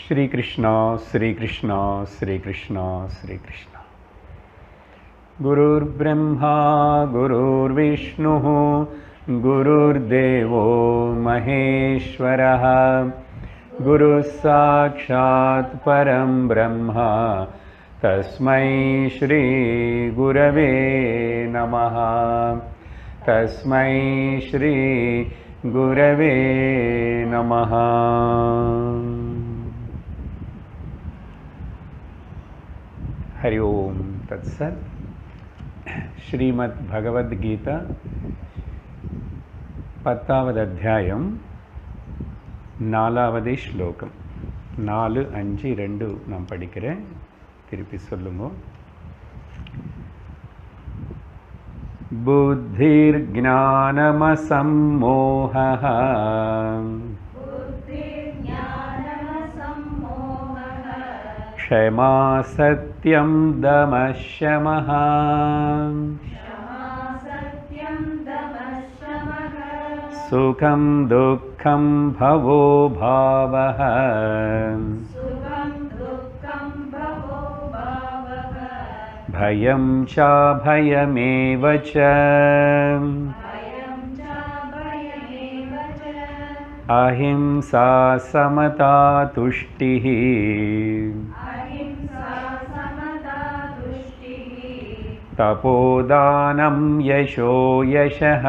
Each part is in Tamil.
श्री कृष्ण श्री कृष्ण श्री कृष्ण श्री कृष्ण। गुरुर्ब्रह्मा गुरुर्विष्णुः गुरुर्देवो महेश्वरः गुरुः साक्षात् परं ब्रह्म तस्मै श्री गुरवे नमः। तस्मै श्री गुरवे नमः। हरि ओम तत्सत्। श्रीमद् भगवद गीता 10வது அத்தியாயம் 4வது ஸ்லோகம் 4, 5, 2 நான் படிக்கிறேன், திருப்பி சொல்லுங்க. புத்திர் ஞானமசம்மோஹः क्षमा सत्यं दमः शमः सुखं दुःखं भवो भावः भयं चाभयमेव च अहिंसा समता तुष्टिः तपोदानं यशो यशः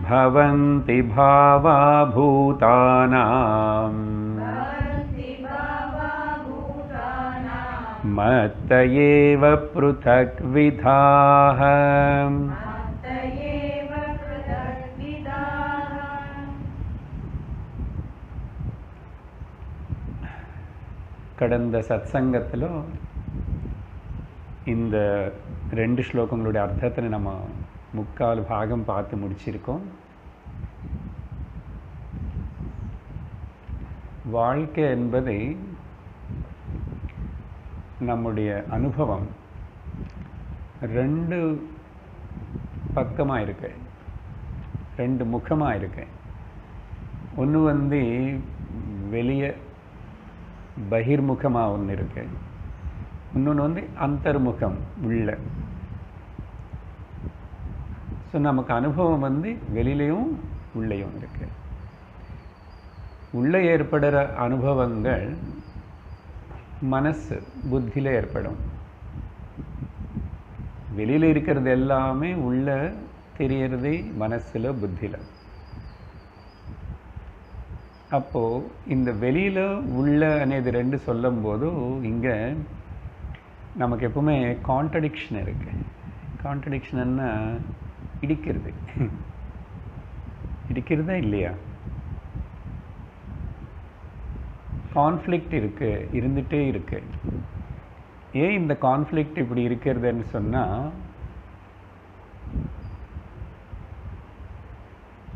भवन्ति भावा भूतानां मत्त एव पृथक्विधाः। கடந்த சத்சங்கத்தில் இந்த 2 ஸ்லோகங்களுடைய அர்த்தத்தை நம்ம 3/4 பாகம் பார்த்து முடிச்சிருக்கோம். வாழ்க்கை என்பது நம்முடைய அனுபவம் 2 பக்கமாக இருக்கு, 2 முகமாக இருக்கு. ஒன்று வெளியே பகிர்முகமாக ஒன்று இருக்கு, இன்னொன்று அந்தர்முகம் உள்ள. ஸோ நமக்கு அனுபவம் வெளியிலையும் உள்ளேயும் இருக்கு. உள்ளே ஏற்படுற அனுபவங்கள் மனசு புத்தியில் ஏற்படும். வெளியில் இருக்கிறது எல்லாமே உள்ள தெரியறது மனசில் புத்தியில். அப்போது இந்த வெளியில் உள்ள అనేది 2 சொல்லும்போது இங்கே நமக்கு எப்பவுமே கான்ட்ரடிக்ஷன் இருக்குது. கான்ட்ரடிக்ஷன்னா இடிக்கிறதா இல்லையா? கான்ஃப்ளிக்ட் இருந்துகிட்டே இருக்கு. ஏன் இந்த கான்ஃப்ளிக்ட் இப்படி இருக்கிறதுன்னு சொன்னால்,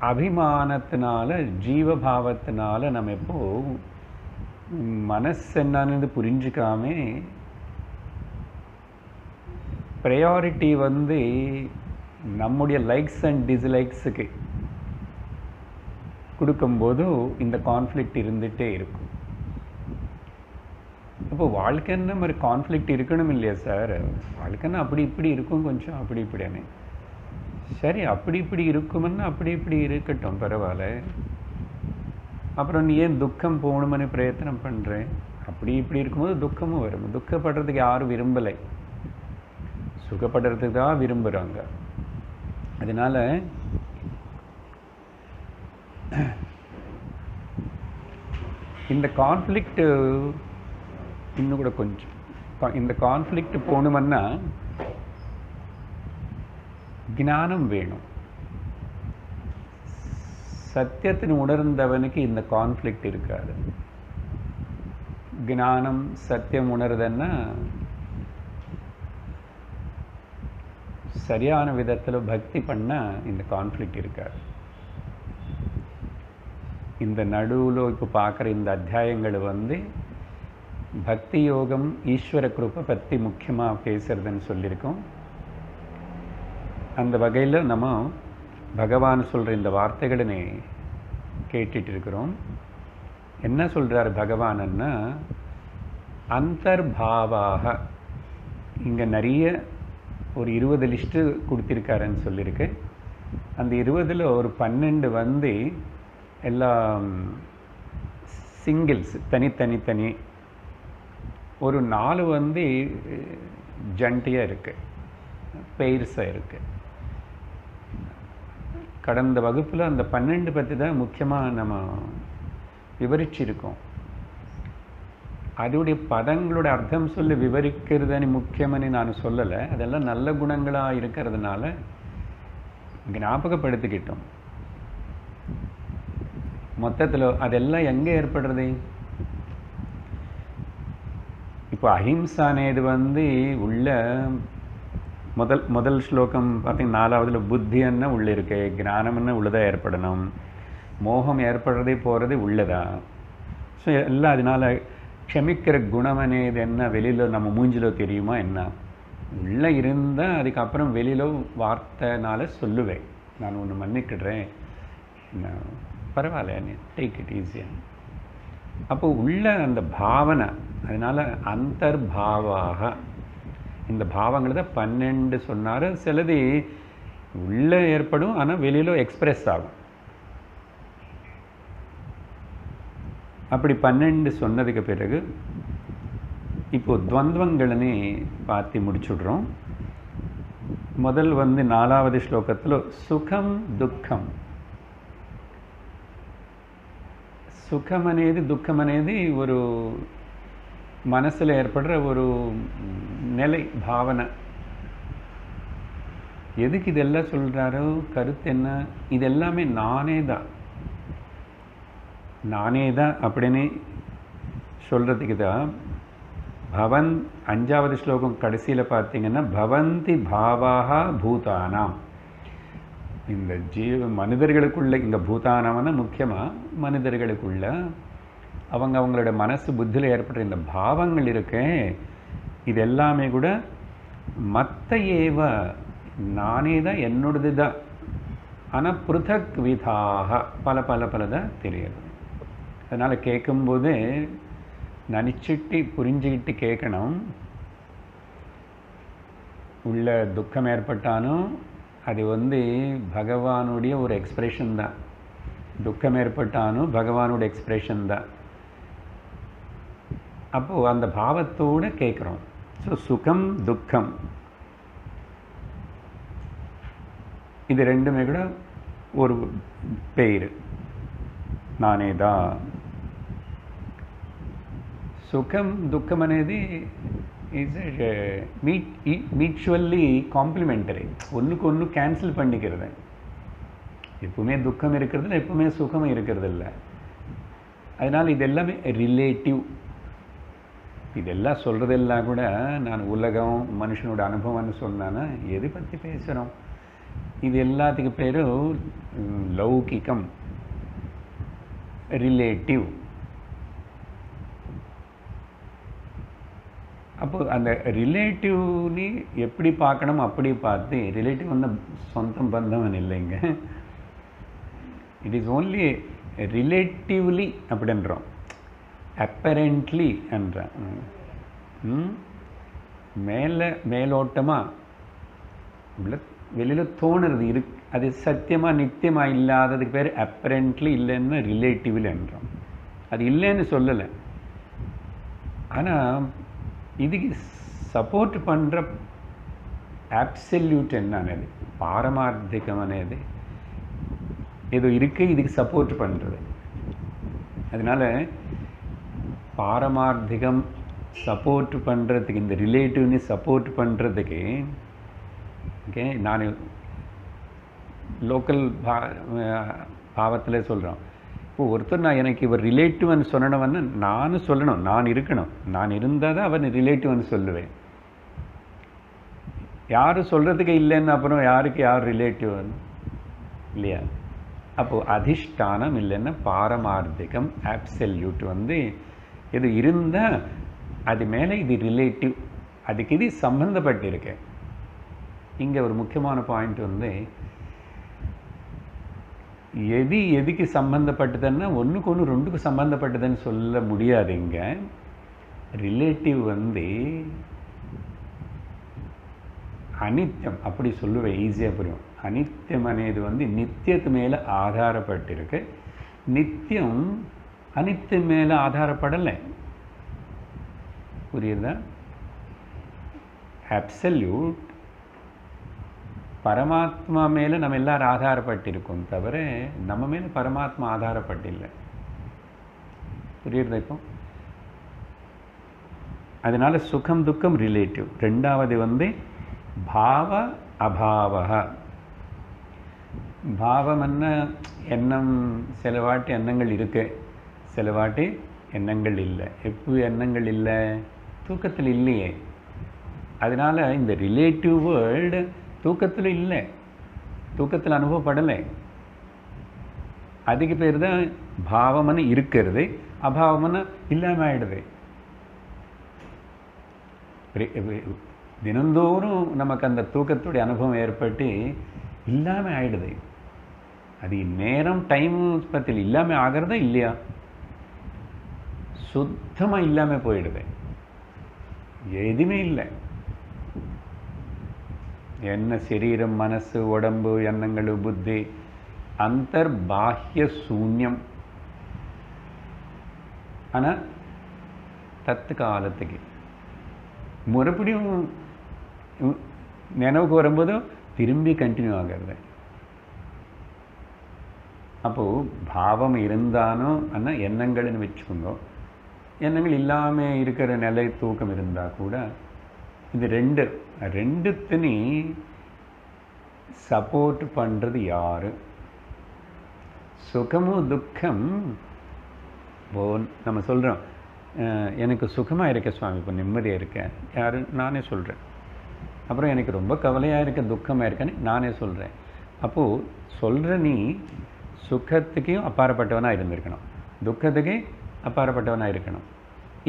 அபிமானத்தினால ஜீவபாவத்தினால நம்ம எப்போ மனசு என்னன்னு புரிஞ்சிக்காம ப்ரையாரிட்டி நம்முடைய லைக்ஸ் அண்ட் டிஸ்லைக்ஸுக்கு கொடுக்கும்போது இந்த கான்ஃப்ளிக்ட் இருந்துகிட்டே இருக்கும். அப்போ வாழ்க்கைன்னா மாதிரி கான்ஃப்ளிக்ட் இருக்கணும் இல்லையா சார்? வாழ்க்கைன்னா அப்படி இப்படி இருக்கும், கொஞ்சம் அப்படி இப்படின்னு. சரி, அப்படி இப்படி இருக்குமென்னு அப்படி இப்படி இருக்கட்டும், பரவாயில்ல. அப்புறம் நீ ஏன் துக்கம் போகணும்னு பிரயத்தனம் பண்ணுறேன்? அப்படி இப்படி இருக்கும்போது துக்கமும் வரும். துக்கப்படுறதுக்கு யாரும் விரும்பலை, சுகப்படுறதுக்கு தான் விரும்புகிறாங்க. அதனால் இந்த கான்ஃப்ளிக்ட் இன்னும் கூட கொஞ்சம் இந்த கான்ஃப்ளிக்ட் போகணுமன்னா ஞானம் வேணும். சத்தியத்தின் உணர்ந்தவனுக்கு இந்த கான்ஃப்ளிக்ட் இருக்காது. ஞானம் சத்தியம் உணர்தன்னா சரியான விதத்தில் பக்தி பண்ணால் இந்த கான்ஃப்ளிக்ட் இருக்காது. இந்த நடுவில் இப்போ பார்க்குற இந்த அத்தியாயங்கள் பக்தி யோகம் ஈஸ்வர கிருபை பற்றி முக்கியமாக பேசுறதுன்னு சொல்லியிருக்கோம். அந்த வகையில் நம்ம பகவான் சொல்கிற இந்த வார்த்தைகளை கேட்டுட்டு இருக்கிறோம். என்ன சொல்கிறார் பகவானன்னா, அந்தர்பாவாக இங்கே நிறைய ஒரு 20 லிஸ்ட்டு கொடுத்திருக்காருன்னு சொல்லியிருக்கு. அந்த 20ல் ஒரு 12 வந்து எல்லாம் சிங்கிள்ஸ், தனி ஒரு 4 வந்து ஜண்டியாக இருக்குது, பெயர்ஸாக இருக்குது. கடந்த வகுப்பில் அந்த 12 பற்றி தான் முக்கியமாக நம்ம விவரிச்சிருக்கோம். அதோடைய பதங்களோட அர்த்தம் சொல்லி விவரிக்கிறதுன்னு முக்கியம்னு நான் சொல்லலை. அதெல்லாம் நல்ல குணங்களாக இருக்கிறதுனால ஞாபகப்படுத்திக்கிட்டோம். மொத்தத்தில் அதெல்லாம் எங்கே ஏற்படுறது? இப்போ அஹிம்சானேது வந்து உள்ள முதல் ஸ்லோகம் பார்த்தீங்கன்னா 4வதுல புத்தின்னா உள்ளே இருக்கு, ஞானம்னா உள்ளதாக ஏற்படணும், மோகம் ஏற்படுறதே போகிறது உள்ளதா. ஸோ எல்லாம் அதனால் க்ஷமிக்கிற குணம் అనేది என்ன வெளியில் நம்ம மூஞ்சிலோ தெரியுமா என்ன? உள்ளே இருந்தால் அதுக்கப்புறம் வெளியில் வார்த்தைனால சொல்லுவேன், நான் ஒன்று மன்னிக்கிடுறேன், பரவாயில்ல, டேக் இட் ஈஸியாக. அப்போ உள்ள அந்த பாவனை, அதனால் அந்தர்பாவாக இந்த பாவங்கள் தான் 12 சொன்னார். சிலது உள்ளே ஏற்படும், ஆனால் வெளியில் எக்ஸ்பிரஸ் ஆகும். அப்படி 12 சொன்னதுக்கு பிறகு இப்போது துவந்தங்கள்னு பார்த்து முடிச்சுடுறோம். முதல் வந்து 4வது ஸ்லோகத்தில் சுகம் துக்கம். சுகம் అనేది దుఃఖం అనేది ஒரு மனசில் ஏற்படுற ஒரு நிலை, பாவனை. எதுக்கு இதெல்லாம் சொல்கிறாரோ, கருத்து என்ன? இதெல்லாமே நானே தான் அப்படின்னு சொல்கிறதுக்கு தான் பவன் 5வது ஸ்லோகம் கடைசியில் பார்த்தீங்கன்னா, பவந்தி பாவாக பூதானாம். இந்த மனிதர்களுக்குள்ள, இங்கே பூதானம்னா முக்கியமாக மனிதர்களுக்குள்ள அவங்களோட மனசு புத்தியில் ஏற்படுற இந்த பாவங்கள் இருக்கு, இது எல்லாமே கூட மத்த ஏவ நானே தான், என்னோடது தான். ஆனால் பிருதக் விதாக பல தான் தெரியுது. அதனால் கேட்கும்போது நினச்சிட்டு புரிஞ்சுக்கிட்டு கேட்கணும். உள்ள துக்கம் ஏற்பட்டாலும் அது வந்து பகவானுடைய ஒரு எக்ஸ்பிரஷன் தான். துக்கம் ஏற்பட்டாலும் பகவானோட எக்ஸ்பிரஷன் தான். அப்போது அந்த பாவத்தோடு கேட்குறோம். ஸோ சுகம் துக்கம் இது ரெண்டுமே கூட ஒரு பெயர், நானே தான். సుఖం దుఃఖం అనేది ఈజ్ மியூச்சுவல்லி காம்ப்ளிமெண்டரி, ஒன்றுக்கு ஒன்று கேன்சல் பண்ணிக்கிறது. எப்பவுமே துக்கம் இருக்கிறதில்ல, எப்பவுமே சுகம் இருக்கிறது இல்லை. அதனால் இது எல்லாமே ரிலேட்டிவ். இதெல்லாம் சொல்கிறதெல்லாம் கூட நான் உலகம் மனுஷனோட அனுபவம்னு சொன்னான்னா எது பற்றி பேசுகிறோம்? இது எல்லாத்துக்கு பேரும் லௌகிகம், ரிலேட்டிவ். அப்போ அந்த ரிலேட்டிவ்னு எப்படி பார்க்கணும் அப்படி பார்த்து, ரிலேட்டிவ் வந்து சொந்தம் பந்தம் இல்லைங்க. இட் இஸ் ஓன்லி ரிலேட்டிவ்லி அப்படின்றோம், அப்பரண்ட்லி என்ற மேலோட்டமாக உள்ள வெளியில் தோணுறது இருக்கு, அது சத்தியமாக நித்தியமாக இல்லாததுக்கு பேர் அப்பரண்ட்லி, இல்லைன்னா ரிலேட்டிவ்லி என்றோம். அது இல்லைன்னு சொல்லலை. ஆனால் இதுக்கு సపోర్ట్ பண்ணுற అబ్సల్యూట్ என்ன అనేది, பாரமார்த்திகம் అనేది ஏதோ இருக்குது, இதுக்கு சப்போர்ட் பண்ணுறது. அதனால் பாரமார்த்திகம் சப்போர்ட் பண்ணுறதுக்கு, இந்த ரிலேட்டிவ்னு சப்போர்ட் பண்ணுறதுக்கு, ஓகே, நான் லோக்கல் பாவத்தில் சொல்கிறோம். இப்போ ஒருத்தர் நான் எனக்கு இவர் ரிலேட்டிவ்னு சொன்னவன்னு நானும் சொல்லணும், நான் இருக்கணும், நான் இருந்தால் தான் அவன் ரிலேட்டிவ்னு சொல்லுவேன். யாரும் சொல்கிறதுக்கு இல்லைன்னு அப்புறம் யாருக்கு யார் ரிலேட்டிவ்னு இல்லையா? அப்போது அதிஷ்டானம் இல்லைன்னா பாரமார்த்திகம் அப்சல்யூட் வந்து இது இருந்தால் அது மேலே இது ரிலேட்டிவ், அதுக்கு இது சம்பந்தப்பட்டிருக்கு. இங்கே ஒரு முக்கியமான பாயிண்ட் வந்து, எது எதுக்கு சம்பந்தப்பட்டதுன்னா ஒன்றுக்கு ஒன்று ரெண்டுக்கு சம்பந்தப்பட்டதுன்னு சொல்ல முடியாதுங்க. ரிலேட்டிவ் வந்து அனித்தியம் அப்படி சொல்லுவேன், ஈஸியாக புரியும். அனித்தியம் అనేది வந்து நித்தியத்து மேலே ஆதாரப்பட்டிருக்கு. நித்தியம் அனித்தியம் மேலே ஆதாரப்படலை. புரியுதா? அப்சல்யூட் பரமாத்மா மேலே நம்ம எல்லாரும் ஆதாரப்பட்டிருக்கோம் தவிர நம்ம மேலே பரமாத்மா ஆதாரப்பட்டில்லை. புரியுறதா? இப்போ அதனால சுகம் துக்கம் ரிலேட்டிவ். ரெண்டாவது வந்து பாவ அபாவ. பாவம்னா எண்ணம். சில வாட்டி எண்ணங்கள் இருக்கு, சில வாட்டி எண்ணங்கள் இல்லை. எப்போ எண்ணங்கள் இல்லை? தூக்கத்தில் இல்லையே. அதனால இந்த ரிலேட்டிவ் வேர்ல்டு தூக்கத்தில் இல்லை, தூக்கத்தில் அனுபவப்படலை. அதுக்கு பேர் தான் பாவம்னு இருக்கிறது, அபாவம்னு இல்லாமல் ஆயிடுது. தினந்தோறும் நமக்கு அந்த தூக்கத்துடைய அனுபவம் ஏற்பட்டு இல்லாமல் ஆயிடுது. அது நேரம் டைம் பற்றியில் இல்லாமல் ஆகிறதா இல்லையா? சுத்தமாக இல்லாமல் போயிடுது, எதுவுமே இல்லை. என்ன சரீரம் மனசு உடம்பு எண்ணங்கள் புத்தி அந்தர்பாஹ்ய சூன்யம். ஆனால் தற்காலத்துக்கு மறுபடியும் நினைவுக்கு வரும்போதும் திரும்பி கண்டினியூ ஆகிறது. அப்போது பாவம் இருந்தாலும் ஆனால் எண்ணங்கள்னு வச்சுக்கோங்க. எண்ணங்கள் இல்லாமல் இருக்கிற நிலை தூக்கம் இருந்தால் கூட இது ரெண்டுத்தினி சப்போர்ட் பண்ணுறது யார்? சுகமும் துக்கம். நம்ம சொல்கிறோம், எனக்கு சுகமாக இருக்க சுவாமி, இப்போ நிம்மதியாக இருக்கேன். யார்? நானே சொல்கிறேன். அப்புறம் எனக்கு ரொம்ப கவலையாக இருக்க, துக்கமாக இருக்கேன்னு நானே சொல்கிறேன். அப்போது சொல்கிற நீ சுகத்துக்கும் அப்பாற்பட்டவனாக இருந்திருக்கணும், துக்கத்துக்கு அப்பாற்பட்டவனாக இருக்கணும்.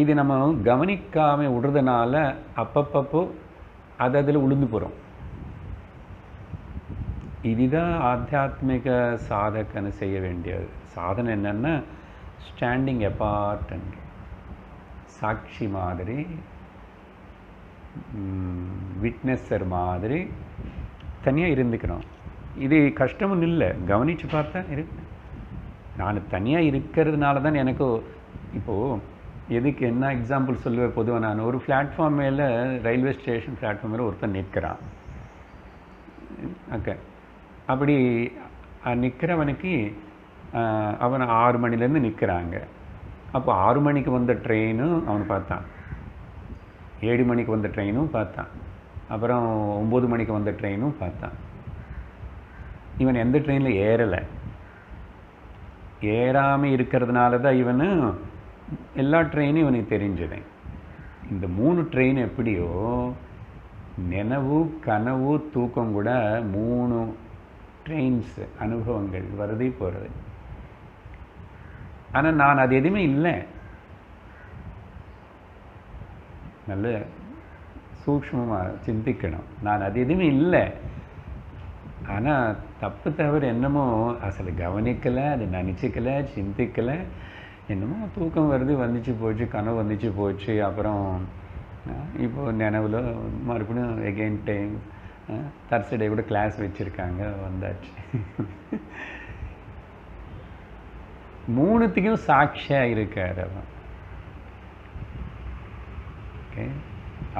இது நம்ம கவனிக்காமல் விடுறதுனால அப்பப்போ அதில் உளுந்து போகிறோம். இதுதான் ஆத்தியாத்மிக சாதகன்னு செய்ய வேண்டியது. சாதனை என்னென்னா ஸ்டாண்டிங் அப்பார்ட், சாட்சி மாதிரி, விட்னஸர் மாதிரி தனியாக இருந்துக்கணும். இது கஷ்டமும் இல்லை, கவனித்து பார்த்தா இருக்கு. நான் தனியாக இருக்கிறதுனால தான் எனக்கு இப்போது எதுக்கு என்ன எக்ஸாம்பிள் சொல்லுவேன். பொதுவாக நான் ஒரு பிளாட்ஃபார்ம் மேலே, ரயில்வே ஸ்டேஷன் பிளாட்ஃபார்ம் மேலே ஒருத்தன் நிற்கிறான். ஓகே, அப்படி நிற்கிறவனுக்கு அவன் 6 மணிலேருந்து நிற்கிறாங்க. அப்போ 6 மணிக்கு வந்த ட்ரெயினும் அவன் பார்த்தான், 7 மணிக்கு வந்த ட்ரெயினும் பார்த்தான், அப்புறம் 9 மணிக்கு வந்த ட்ரெயினும் பார்த்தான். இவன் எந்த ட்ரெயினில் ஏறலை. ஏறாமல் இருக்கிறதுனால தான் இவனு எல்லா ட்ரெயினும் இவனுக்கு தெரிஞ்சது. இந்த 3 ட்ரெயின் எப்படியோ நினைவு கனவு தூக்கம் கூட 3 ட்ரெயின்ஸ் அனுபவங்கள் வருது போகிறது. ஆனால் நான் அது எதுவுமே இல்லை. நல்ல சூக்ஷ்மமாக சிந்திக்கணும். நான் அது எதுவுமே இல்லை. ஆனால் தப்பு தவறு என்னமோ அசல் கவனிக்கலை, அது நினச்சிக்கலை, சிந்திக்கலை. என்னமோ தூக்கம் வருது, வந்துச்சு போச்சு, கனவு வந்துச்சு போச்சு. அப்புறம் இப்போது நினைவில் மறுபடியும் எகெயின் டைம் தர்ஸ்டே கூட கிளாஸ் வச்சுருக்காங்க, வந்தாச்சு. 3த்துக்கும் சாட்சியாக இருக்கார் அவன். ஓகே,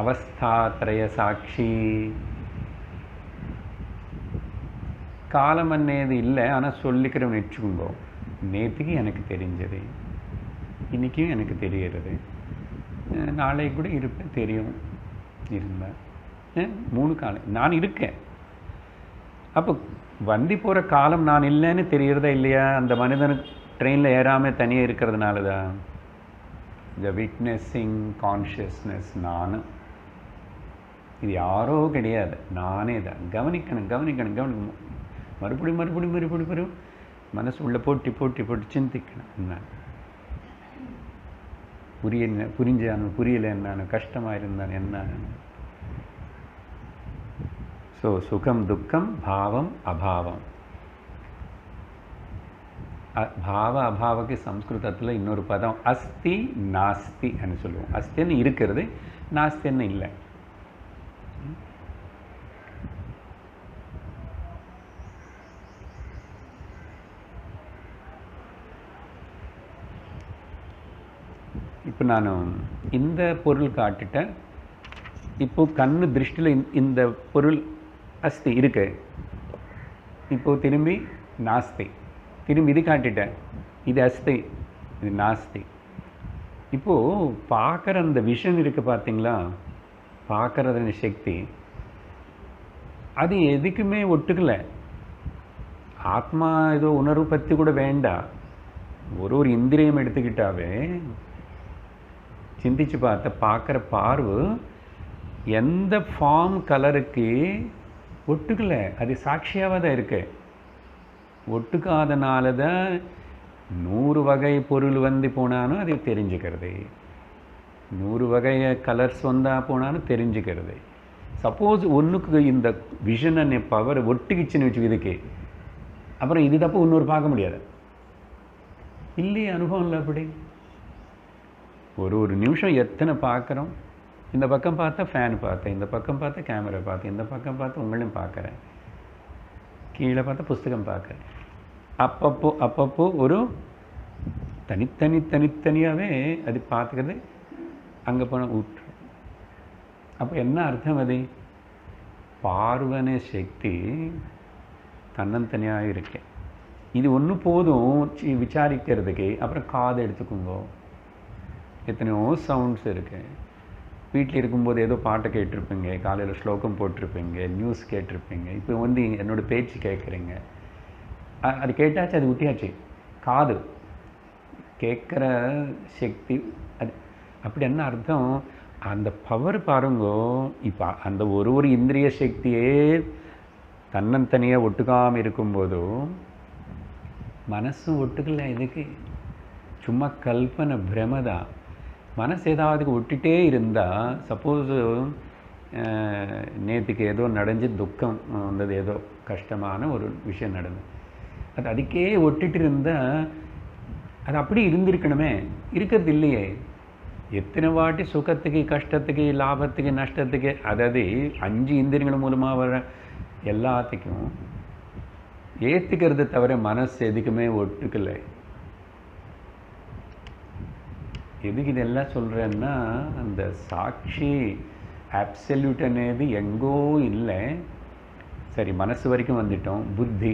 அவஸ்தாத்ரய சாட்சி. காலம் அன்னேது இல்லை, ஆனால் சொல்லிக்கிறவன் வச்சுக்கோங்க. நேற்றுக்கு எனக்கு தெரிஞ்சது, இன்றைக்கும் எனக்கு தெரிகிறது, நாளைக்கு கூட இருப்பேன், தெரியும் இருந்தேன். 3 காலம் நான் இருக்கேன். அப்போ வண்டி போகிற காலம் நான் இல்லைன்னு தெரிகிறதா இல்லையா? அந்த மனிதனுக்கு ட்ரெயினில் ஏறாமல் தனியாக இருக்கிறதுனால தான். த விட்னஸிங் கான்ஷியஸ்னஸ் நான். இது யாரோ கிடையாது, நானே தான். கவனிக்கணும் கவனிக்கணும் கவனிக்கணும். மறுபடியும் மனசு உள்ள போட்டி சிந்திக்கணும். என்ன புரிஞ்சானு புரியலை, என்னான்னு கஷ்டமாக இருந்தான் என்ன. ஸோ சுகம் துக்கம் பாவம் அபாவம். பாவ அபாவக்கு சம்ஸ்கிருதத்தில் இன்னொரு பதம் அஸ்தி நாஸ்தி சொல்லுவோம். அஸ்தின்னு இருக்கிறது, நாஸ்தின்னு இல்லை. இப்போ நான் இந்த பொருள் காட்டுட்டேன். இப்போ கண்ணு திருஷ்டியில் இந்த பொருள் அஸ்தி இருக்கு. இப்போ திரும்பி நாஸ்தி, திரும்பி இது காட்டிட்டேன், இது அஸ்தி, இது நாஸ்தி. இப்போது பார்க்குற அந்த விஷன் இருக்குது பார்த்தீங்களா, பார்க்குறத சக்தி அது எதுக்குமே ஒட்டுக்கலை. ஆத்மா ஏதோ உணர்வு பற்றி கூட வேண்டாம். ஒரு இந்திரியம் எடுத்துக்கிட்டாவே சிந்திச்சு பார்க்குற பார்வை எந்த ஃபார்ம் கலருக்கு ஒட்டுக்கலை, அது சாட்சியாக தான் இருக்கு. ஒட்டுக்காதனால தான் 100 வகை பொருள் வந்து போனாலும் அது தெரிஞ்சுக்கிறது, 100 வகை கலர்ஸ் வந்தால் போனாலும் தெரிஞ்சுக்கிறது. சப்போஸ் ஒன்றுக்கு இந்த விஷன் அண்ட் பவர் ஒட்டுக்கிச்சுன்னு வச்சு இதுக்கு, அப்புறம் இது தப்பு இன்னொரு பார்க்க முடியாது இல்லையே. அனுபவம் இல்லை அப்படி. ஒரு நிமிஷம் எத்தனை பார்க்குறோம். இந்த பக்கம் பார்த்தா ஃபேன் பார்த்தேன், இந்த பக்கம் பார்த்தா கேமரா பார்த்தேன், இந்த பக்கம் பார்த்து உங்களையும் பார்க்குறேன், கீழே பார்த்தா புஸ்தகம் பார்க்குறேன். அப்பப்போ ஒரு தனித்தனியாகவே அது பார்த்துக்கிறது. அங்கே போனால் ஊற்று. அப்போ என்ன அர்த்தம்? அது பார்வனை சக்தி தன்னந்தனியாக இருக்கு. இது ஒன்று போதும் விசாரிக்கிறதுக்கு. அப்புறம் காது எடுத்துக்கோங்க, எத்தனையோ சவுண்ட்ஸ் இருக்கு. வீட்டில் இருக்கும்போது ஏதோ பாட்டை கேட்டிருப்பீங்க, காலையில் ஸ்லோகம் போட்டிருப்பீங்க, நியூஸ் கேட்டிருப்பீங்க. இப்போ வந்து என்னோடய பேச்சு கேட்குறீங்க, அது கேட்டாச்சு, அது விட்டியாச்சு. காது கேட்குற சக்தி அது. அப்படி என்ன அர்த்தம்? அந்த பவர் பாருங்கோ. இப்போ அந்த ஒரு இந்திரிய சக்தியே தன்னந்தனியாக ஒட்டுக்காமல் இருக்கும்போதும் மனசும் ஒட்டுக்கல. இதுக்கு சும்மா கல்பனை, பிரமதான். மனசு ஏதாவது விட்டுட்டே இருந்தால், சப்போஸ் நேற்றுக்கு ஏதோ நடந்து துக்கம் வந்தது, ஏதோ கஷ்டமான ஒரு விஷயம் நடந்தது, அது அதுக்கே ஒட்டிட்டு இருந்தால் அது அப்படி இருந்திருக்கணுமே, இருக்கிறது இல்லையே. எத்தனை வாட்டி சுகத்துக்கு, கஷ்டத்துக்கு, லாபத்துக்கு, நஷ்டத்துக்கு, அதாவது 5 இந்திரியங்கள் மூலமாக வர எல்லாத்துக்கும் ஏற்றுக்கிறது தவிர மனசு எதுக்குமே ஒட்டுக்கலை. எதுக்கு இதெல்லாம் சொல்கிறேன்னா, அந்த சாட்சி அப்சல்யூட் అనేది எங்கோ இல்லை. சரி, மனசு வரைக்கும் வந்துட்டோம். புத்தி,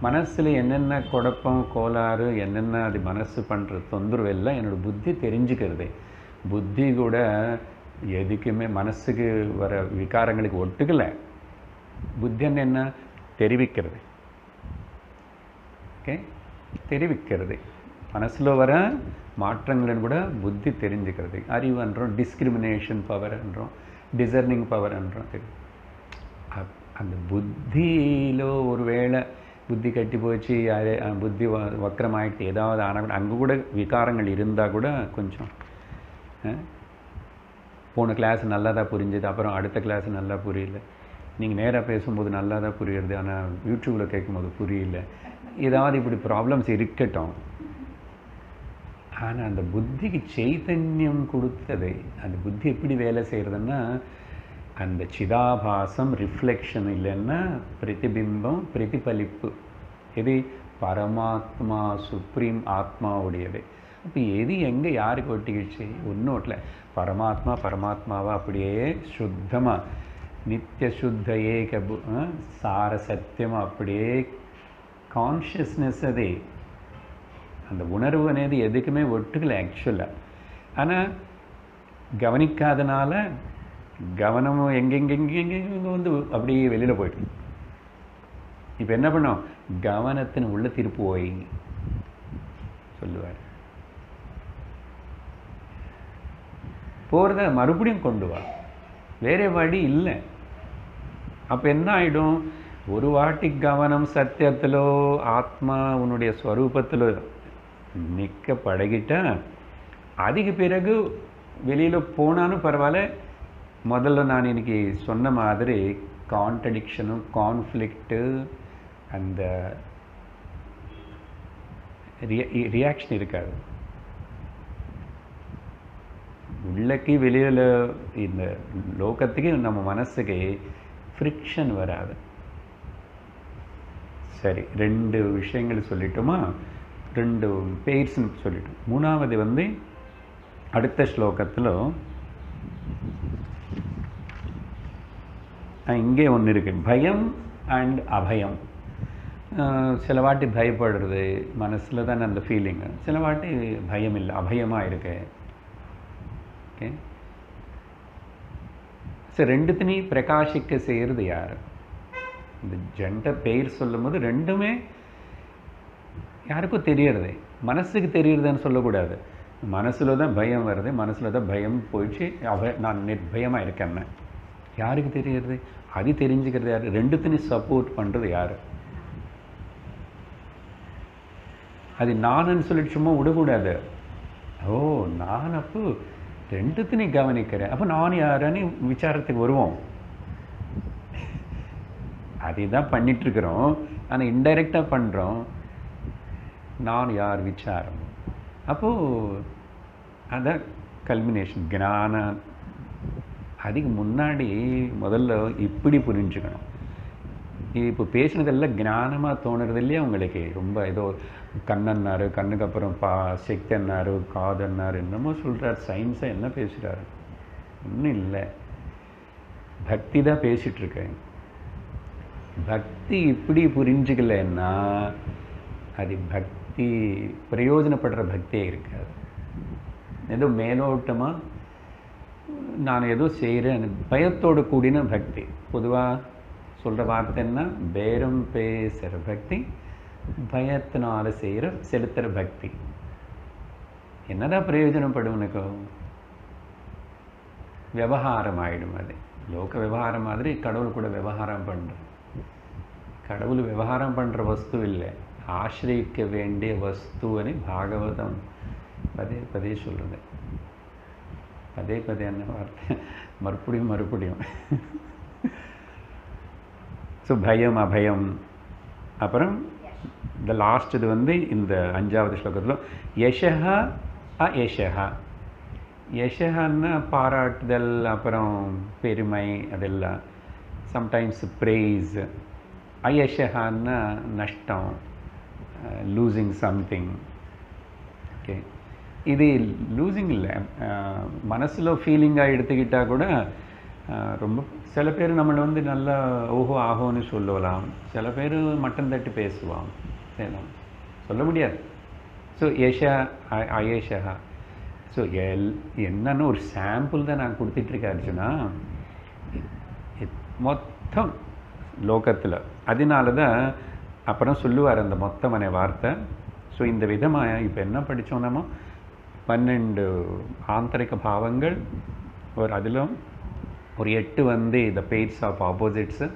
மனசில் என்னென்ன குழப்பம், கோளாறு, என்னென்ன அது மனசு பண்ணுற தொந்தரவு எல்லாம் என்னோடய புத்தி தெரிஞ்சுக்கிறது. புத்தி கூட எதுக்குமே மனசுக்கு வர விகாரங்களுக்கு ஒட்டுக்கலை. புத்தின்னு என்ன? தெரிவிக்கிறது. ஓகே, தெரிவிக்கிறது. மனசில் வர மாற்றங்களும் கூட புத்தி தெரிஞ்சுக்கிறது. அறிவுன்றோம், டிஸ்கிரிமினேஷன் பவர்ன்றோம், டிசர்னிங் பவர்ன்றோம். அந்த புத்தியில் ஒரு வேளை புத்தி கட்டி போச்சு, புத்தி வக்கரமாயிட்டு ஏதாவது ஆனால் கூட அங்கே கூட விகாரங்கள் இருந்தால் கூட கொஞ்சம் போன கிளாஸ் நல்லா தான் புரிஞ்சுது, அப்புறம் அடுத்த கிளாஸ் நல்லா புரியல. நீங்கள் நேராக பேசும்போது நல்லா தான் புரியுறது, ஆனால் யூடியூப்பில் கேட்கும்போது புரியல. ஏதாவது இப்படி ப்ராப்ளம்ஸ் இருக்கட்டும். ஆனால் அந்த புத்திக்கு சைத்தன்யம் கொடுத்தது, அந்த புத்தி எப்படி வேலை செய்கிறதுன்னா, அந்த சிதாபாசம் ரிஃப்ளெக்ஷன் இல்லைன்னா பிரதிபிம்பம், பிரதிபலிப்பு. இது பரமாத்மா, சுப்ரீம் ஆத்மாவுடையது. அப்போ எது எங்கே யாருக்கு ஒட்டிக்கிடுச்சு? ஒன்றும் இல்லை. பரமாத்மா பரமாத்மாவை அப்படியே சுத்தமாக நித்திய சுத்த ஏக சார சத்தியமாக அப்படியே கான்ஷியஸ்னஸ். அது அந்த உணர்வு అనేది எதுக்குமே ஒட்டுக்கலை ஆக்சுவலாக. ஆனால் கவனிக்காதனால கவனமும் எங்கெங்கெங்கே வந்து அப்படியே வெளியில் போயிட்டு. இப்போ என்ன பண்ணோம்? கவனத்தின் உள்ள திருப்பு போய் சொல்லுவார், போகிறத மறுபடியும் கொண்டு வா, வேறு வழி இல்லை. அப்போ என்ன ஆகிடும்? ஒரு வாட்டி கவனம் சத்தியத்திலோ ஆத்மா உன்னுடைய ஸ்வரூபத்திலோ நிற்க பழகிட்டா, அதுக்கு பிறகு வெளியில் போனாலும் பரவாயில்ல. முதல்ல நான் இன்றைக்கி சொன்ன மாதிரி கான்ட்ரடிக்ஷனும், கான்ஃப்ளிக்ட்டு, அந்த ரியாக்ஷன் இருக்காது. உள்ளக்கு வெளியில் இந்த லோகத்துக்கு நம்ம மனசுக்கு ஃப்ரிக்ஷன் வராது. சரி, 2 விஷயங்கள் சொல்லிட்டோமா, 2 பேர்ஸ்ன்னு சொல்லிட்டோம். மூணாவது அடுத்த ஸ்லோகத்தில் இங்கே ஒன்று இருக்குது, பயம் அண்ட் அபயம். சில வாட்டி பயப்படுறது மனசில் தானே அந்த ஃபீலிங்கு, சில வாட்டி பயம் இல்லை, அபயமாக இருக்கு. ஓகே, சரி, ரெண்டுத்தினையும் பிரகாசிக்க செய்கிறது யார்? இந்த ஜெண்டர் பெயர் சொல்லும் போது ரெண்டுமே யாருக்கும் தெரியறது, மனசுக்கு தெரியறதுன்னு சொல்லக்கூடாது. மனசில் தான் பயம் வருது, மனசில் தான் பயம் போயிடுச்சு, நான் நிர்பயமாக இருக்கேன்னு யாருக்கு தெரியறது? அது தெரிஞ்சுக்கிறது யார்? ரெண்டுத்தினையும் சப்போர்ட் பண்ணுறது யார்? அது நானுன்னு சொல்லிட்டு சும்மா விடக்கூடாது. ஓ, நான் அப்போ ரெண்டுத்தினையும் கவனிக்கிறேன், அப்போ நான் யாருன்னு விசாரத்துக்கு வருவோம். அதை தான் பண்ணிட்டுருக்குறோம், ஆனால் இன்டைரக்டாக பண்ணுறோம். நான் யார் விசாரம். அப்போது அதான் கல்மினேஷன் ஞானம். அதுக்கு முன்னாடி முதல்ல இப்படி புரிஞ்சுக்கணும். இப்போ பேசினதெல்லாம் ஞானமாக தோணுறது இல்லையா உங்களுக்கு? ரொம்ப ஏதோ கண்ணன்னாரு, கண்ணுக்கு அப்புறம் சக்தி அன்னாரு, காதன்னாரு, என்னமோ சொல்கிறார். சயின்ஸாக என்ன பேசுகிறாரு? ஒன்றும் இல்லை, பக்தி தான் பேசிகிட்ருக்கேன். பக்தி இப்படி புரிஞ்சுக்கலன்னா அது பக்தி பிரயோஜனப்படுற பக்தியே இருக்காது. ஏதோ மேலோட்டமாக நான் ஏதோ செய்கிறேன், பயத்தோடு கூடின பக்தி. பொதுவாக சொல்கிற வார்த்தை என்ன? பேரம் பேசுகிற பக்தி, பயத்தினால செய்கிற செலுத்துகிற பக்தி. என்னதான் பிரயோஜனப்படும்? எனக்கு விவகாரம் ஆகிடும். அது லோக விவகாரம் மாதிரி கடவுள் கூட விவகாரம் பண்ணுறோம். கடவுள் விவகாரம் பண்ணுற வஸ்து இல்லை, ஆசிரியிக்க வேண்டிய வஸ்துன்னு பாகவதம் பதே பதே சொல்கிறது. பதே பதே என்ன வார்த்தை? மறுபடியும். ஸோ பயம் அபயம். அப்புறம் இந்த லாஸ்ட் இது இந்த 5வது ஸ்லோகத்தில் யஷஹா அயஷஹா. யஷஹன்னா பாராட்டுதல், அப்புறம் பெருமை, அதெல்லாம் சம்டைம்ஸ் ப்ரைஸ். அயஷஹான்னா நஷ்டம், லூசிங் சம்திங். ஓகே, இது லூசிங் இல்லை, மனசில் ஃபீலிங்காக எடுத்துக்கிட்டால் கூட ரொம்ப சில பேர் நம்மளை நல்லா ஓஹோ ஆகோன்னு சொல்லலாம், சில பேர் மட்டம் தட்டி பேசுவான், சொல்ல முடியாது. ஸோ யஷா அயேஷா. ஸோ என்னன்னு ஒரு சாம்பிள் தான் நான் கொடுத்துட்ருக்கேன் அர்ஜுனா, மொத்தம் லோகத்தில். அதனால தான் அப்புறம் சொல்லுவார் அந்த மொத்தமான வார்த்தை. ஸோ இந்த விதமாக இப்போ என்ன படித்தோம் நம்ம? 12 ஆந்தரிக பாவங்கள், ஒரு அதிலும் ஒரு 8 த பெய்ட்ஸ் ஆஃப் ஆப்போசிட்ஸு.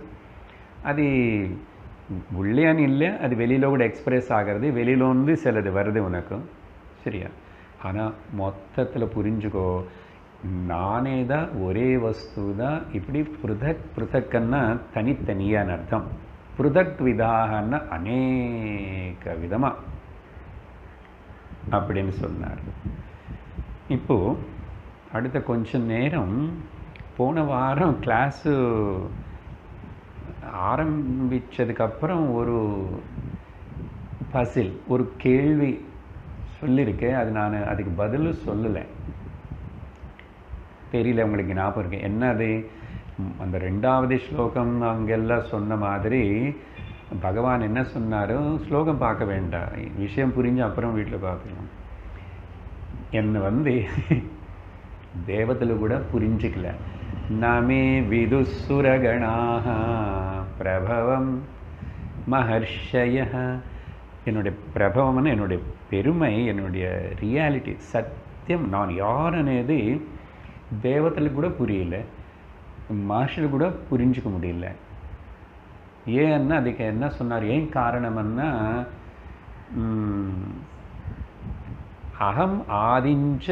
அது உள்ளேன்னு இல்லை, அது வெளியில் கூட எக்ஸ்பிரஸ் ஆகிறது, வெளியில் சிலது வருது உனக்கு, சரியா? ஆனால் மொத்தத்தில் புரிஞ்சுக்கோ, நானே தான், ஒரே வஸ்து தான். இப்படி புருதக்குன்னா தனித்தனியான அர்த்தம், புருதக் விதாகன்னா அநேக விதமாக அப்படின்னு சொன்னார். இப்போது அடுத்த கொஞ்சம் நேரம், போன வாரம் கிளாஸு ஆரம்பித்ததுக்கப்புறம் ஒரு பசில், ஒரு கேள்வி சொல்லியிருக்கேன், அது நான் அதுக்கு பதிலும் சொல்லலை, தெரியல உங்களுக்கு ஞாபகம் இருக்கு என்ன? அது அந்த 2வது ஸ்லோகம் அங்கெல்லாம் சொன்ன மாதிரி பகவான் என்ன சொன்னாரோ, ஸ்லோகம் பார்க்க வேண்டாம், விஷயம் புரிஞ்சு அப்புறம் வீட்டில் பார்க்கலாம். என்னை தேவத்தில் கூட புரிஞ்சுக்கல. நமே விதுசுரகணாஹ பிரபவம் மஹர்ஷய. என்னுடைய பிரபவம்னு என்னுடைய பெருமை, என்னுடைய ரியாலிட்டி, சத்தியம், நான் யார் అనేది தேவத்தில் கூட புரியல, மஹர்ஷியில் கூட புரிஞ்சுக்க முடியல. ஏன்னா அதுக்கு என்ன சொன்னார்? ஏன் காரணம்னா, அகம் ஆதிஞ்ச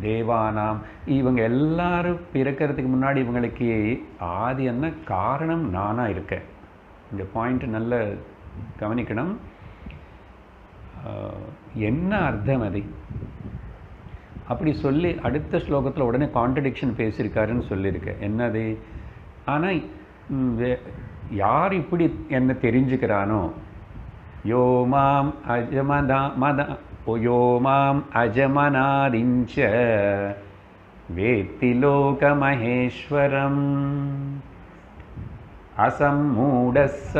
தேவானாம், இவங்க எல்லாரும் பிறக்கிறதுக்கு முன்னாடி இவங்களுக்கு ஆதி என்ன காரணம் நானாக இருக்கேன். இந்த பாயிண்ட் நல்ல கவனிக்கணும். என்ன அர்த்தம் அது? அப்படி சொல்லி அடுத்த ஸ்லோகத்தில் உடனே கான்ட்ரடிக்ஷன் பேசியிருக்காருன்னு சொல்லியிருக்கேன். என்னது? ஆனால் யார் இப்படி என்ன தெரிஞ்சுக்கிறானோ, யோ மாம் அஜமனாதிஞ்ச வேத்தி லோகமஹேஸ்வரம் அசம்மூடசமர்த்தியேஷு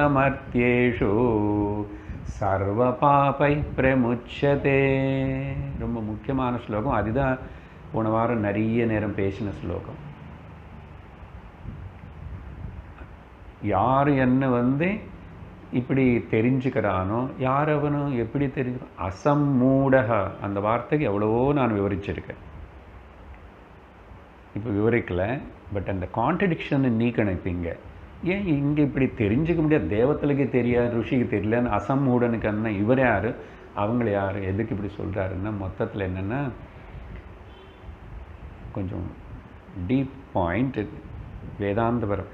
சர்வ பாபை பிரமுச்சதே. ரொம்ப முக்கியமான ஸ்லோகம். அதுதான் போன வாரம் நிறைய நேரம் பேசின ஸ்லோகம். யார் என்ன இப்படி தெரிஞ்சுக்கிறானோ, யார் அவனும் எப்படி தெரிஞ்சுக்கிறான்? அசம்மூடக, அந்த வார்த்தைக்கு எவ்வளவோ நான் விவரிச்சிருக்கேன். இப்போ விவரிக்கல, பட் அந்த கான்ட்ரடிக்ஷனை நீக்கணும். இப்போ ஏன் இங்கே இப்படி தெரிஞ்சுக்க முடியாது? தேவத்தலுக்கு தெரியாது, ருஷிக்கு தெரியலன்னு அசம்மூடனுக்கு என்ன? இவர் யார், அவங்கள யார், எதுக்கு இப்படி சொல்கிறாருன்னா, மொத்தத்தில் என்னென்னா கொஞ்சம் டீப் பாயிண்ட் வேதாந்தபரம்.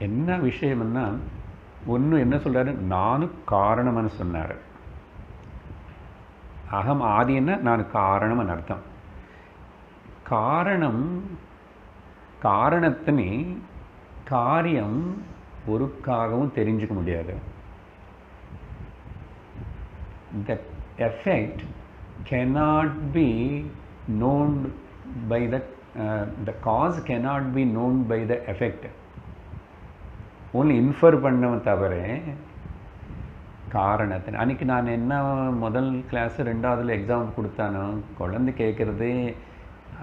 என்ன விஷயம்னா, ஒன்று என்ன சொல்கிறாரு, நானும் காரணம்னு சொன்னார். அகம் ஆதின்னா நான் காரணம்னு அர்த்தம். காரணத்தினே காரியம் ஒருக்காகவும் தெரிஞ்சுக்க முடியாது. The effect cannot be known by the cause cannot be known by the effect. only infer பண்ணவன் தவிர காரணத்தை. அன்றைக்கி நான் என்ன முதல் கிளாஸ் 2வதுல எக்ஸாம் கொடுத்தானோ, குழந்தை கேட்குறது,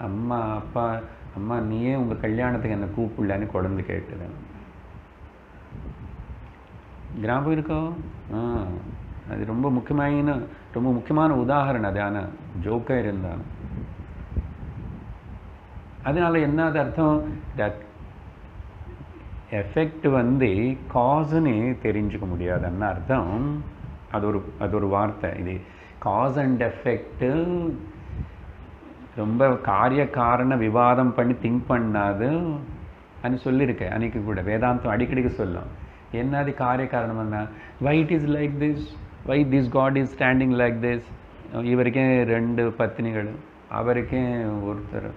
அம்மா அப்பா அம்மா நீயே உங்கள் கல்யாணத்துக்கு என்னை கூப்பிடலான்னு குழந்தை கேட்டுது. ஞாபகம் இருக்கோ? அது ரொம்ப முக்கியமான உதாரணம். அது ஆனால் ஜோக்காக இருந்தான். அதனால என்ன அது அர்த்தம்? தட் எஃபெக்ட் காசுன்னு தெரிஞ்சுக்க முடியாதுன்னு அர்த்தம். அது ஒரு வார்த்தை. இது காஸ் அண்ட் எஃபெக்ட்டு ரொம்ப காரிய காரண விவாதம் பண்ணி திங்க் பண்ணாது అని சொல்லியிருக்கேன். அன்றைக்கி கூட வேதாந்தம் அடிக்கடிக்கு சொல்லும். என்னது காரிய காரணம்னா, why it is like this, why this God is standing like this. இவருக்கே 2 பத்னிகள், அவருக்கே ஒருத்தர்,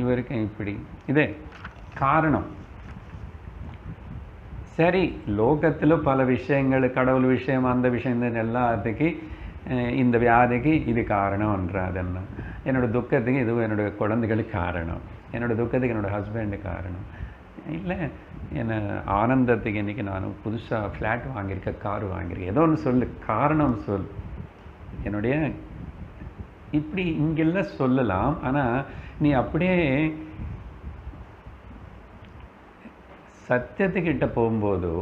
இவருக்கே இப்படி. இதே காரணம். சரி, லோகத்தில் பல விஷயங்கள், கடவுள் விஷயம், அந்த விஷயம் எல்லாத்துக்கு இந்த வியாதிக்கு இது காரணம்ன்றாதென்ன, என்னோடய துக்கத்துக்கு இது என்னோடய குழந்தைகளுக்கு காரணம், என்னோடய துக்கத்துக்கு என்னோடய ஹஸ்பண்டு காரணம் இல்லை, என்னை ஆனந்தத்துக்கு இன்றைக்கி நான் புதுசாக ஃப்ளாட் வாங்கியிருக்கேன், கார் வாங்கியிருக்கேன், ஏதோ ஒன்று சொல்லு, காரணம் சொல். என்னுடைய இப்படி இங்கெல்லாம் சொல்லலாம். ஆனால் நீ அப்படியே சத்தியத்துக்கிட்ட போகும்போது,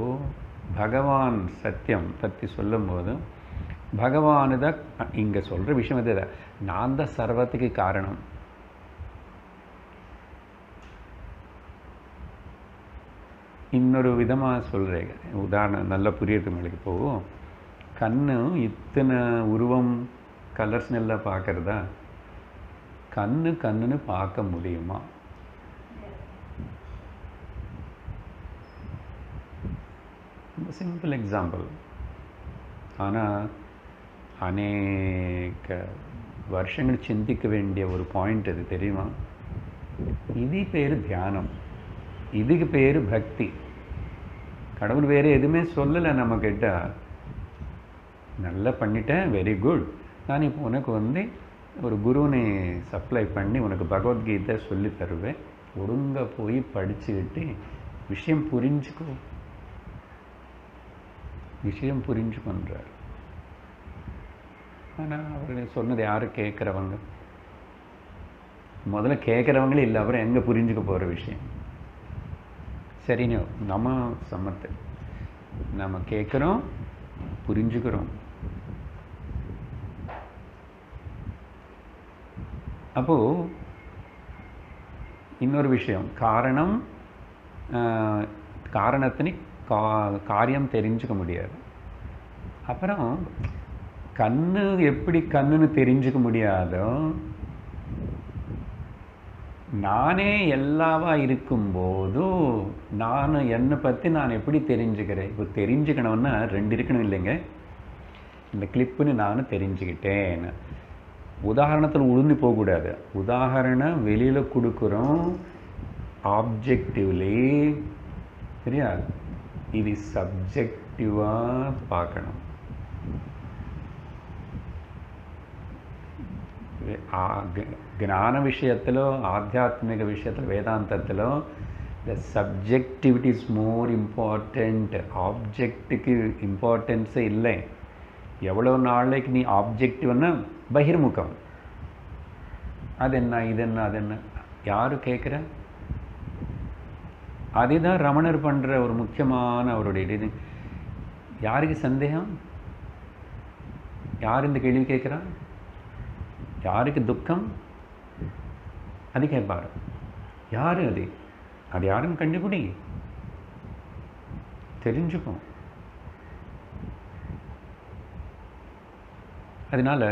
பகவான் சத்தியம் பற்றி சொல்லும்போது, பகவானு தான் இங்கே சொல்கிற விஷயம் இது. நான் தான் சர்வத்துக்கு காரணம். இன்னொரு விதமாக சொல்கிறேன், உதாரணம் நல்லா புரியுறது உங்களுக்கு. போகும் கண்ணு இத்தனை உருவம் கலர்ஸ் எல்லாம் பார்க்குறதா? கண்ணுன்னு பார்க்க முடியுமா? Simple example. ஆனால் அநேக வருஷங்கள் சிந்திக்க வேண்டிய ஒரு பாயிண்ட் அது, தெரியுமா? இது பேர் தியானம், இதுக்கு பேர் பக்தி. கடவுள் வேறு எதுவுமே சொல்லலை நம்மக்கிட்ட. நல்லா பண்ணிட்டேன், வெரி குட், நான் இப்போ உனக்கு ஒரு குருனை சப்ளை பண்ணி உனக்கு பகவத்கீதை சொல்லி தருவேன், ஒழுங்காக போய் படிச்சுக்கிட்டு விஷயம் புரிஞ்சுக்கொன்றார். ஆனால் அவர் சொன்னது யார்? கேட்குறவங்க. முதல்ல கேட்குறவங்களே இல்லை, அப்புறம் எங்கே புரிஞ்சுக்க போகிற விஷயம்? சரிங்க, நம்ம சம்மத்து, நம்ம கேட்குறோம், புரிஞ்சுக்கிறோம். அப்போது இன்னொரு விஷயம், காரணத்தினு காரியம் தெரிஞ்சுக்க முடியாது. அப்புறம் கண்ணு எப்படி கண்ணுன்னு தெரிஞ்சுக்க முடியாதோ, நானே எல்லாவா இருக்கும்போது என்னை பற்றி நான் எப்படி தெரிஞ்சுக்கிறேன்? இப்போ தெரிஞ்சுக்கணும்னா 2 இருக்கணும் இல்லைங்க. இந்த கிளிப்புன்னு நான் தெரிஞ்சுக்கிட்டேன், உதாரணத்தில் உளுந்து போகக்கூடாது. உதாரணம் வெளியில் கொடுக்குறோம் ஆப்ஜெக்டிவ்லி, சரியா? இது சப்ஜெக்டிவாக பார்க்கணும். ಜ್ಞಾನ ವಿಷಯத்திலோ ஆத்தியாத்மிக விஷயத்தில் வேதாந்தத்திலோ the subjectivity is more important. ஆப்ஜெக்ட்டுக்கு இம்பார்ட்டன்ஸே இல்லை. எவ்வளோ நாளைக்கு நீ ஆப்ஜெக்டிவ்னா பகிர்முகம், அது என்ன இது என்ன அது என்ன யாரு கேட்குற? அதுதான் ரமணர் பண்ணுற ஒரு முக்கியமான அவருடைய இது. யாருக்கு சந்தேகம்? யார் இந்த கேள்வி கேட்குறா? யாருக்கு துக்கம்? அது கேட்பார். யாரு அது? அது யாருன்னு கண்டுபிடி, தெரிஞ்சுக்கும். அதனால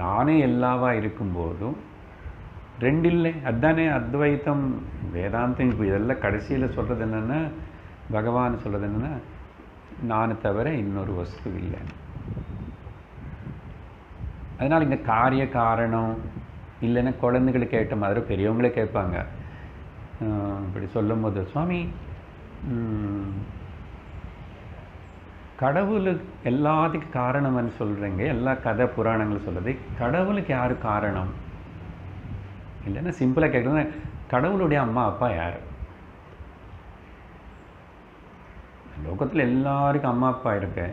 நானே எல்லாவா இருக்கும்போதும் ரெண்டு இல்லை. அதுதானே அத்வைத்தம். வேதாந்தம் இப்போ இதெல்லாம் கடைசியில் சொல்கிறது என்னென்னா, பகவான் சொல்கிறது என்னென்னா, நான் தவிர இன்னொரு வஸ்து இல்லை. அதனால் இங்கே காரிய காரணம் இல்லைன்னா குழந்தைகளை கேட்ட மாதிரி பெரியவங்களே கேட்பாங்க. இப்படி சொல்லும் போது, சுவாமி கடவுளுக்கு எல்லாத்துக்கும் காரணம்னு சொல்கிறீங்க, எல்லா கதை புராணங்கள் சொல்லுது, கடவுளுக்கு யார் காரணம்? இல்லைன்னா சிம்பிளாக கேட்குறது, கடவுளுடைய அம்மா அப்பா யார்? லோகத்தில் எல்லாருக்கும் அம்மா அப்பா இருக்கு.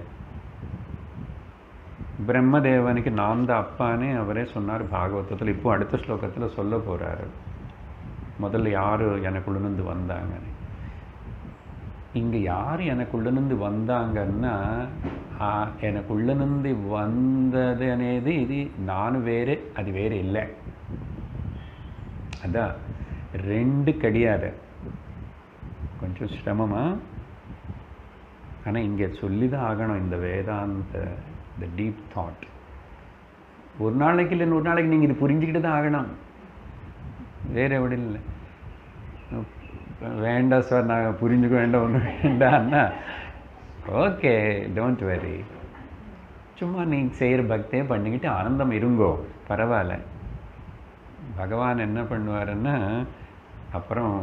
பிரம்மதேவனுக்கு நான் தான் அப்பானே அவரே சொன்னார் பாகவதத்தில். இப்போ அடுத்த ஸ்லோகத்தில் சொல்ல போகிறாரு, முதல்ல யார் எனக்குள்ளேருந்து வந்தாங்கன்னு. இங்கே யார் எனக்குள்ளேருந்து வந்தாங்கன்னா, எனக்குள்ளேருந்து வந்தது అనేది இது நான் வேறு அது வேறு இல்லை. அதான் ரெண்டு கிடையாது. கொஞ்சம் சிரமமாக, ஆனால் இங்கே சொல்லி தான் ஆகணும் இந்த வேதாந்த, இந்த டீப் தாட். ஒரு நாளைக்கு இல்லைன்னு ஒரு நாளைக்கு நீங்கள் இது புரிஞ்சுக்கிட்டு தான் ஆகணும், வேறு எப்படி இல்லை. வேண்டாம் சார், நான் புரிஞ்சுக்க வேண்டாம், ஒன்றும் வேண்டாம்னா ஓகே, டோன்ட் வெரி. சும்மா நீங்கள் செய்கிற பக்தியே பண்ணிக்கிட்டு ஆனந்தம் இருங்கோ, பரவாயில்ல. பகவான் என்ன பண்ணுவாருன்னா, அப்புறம்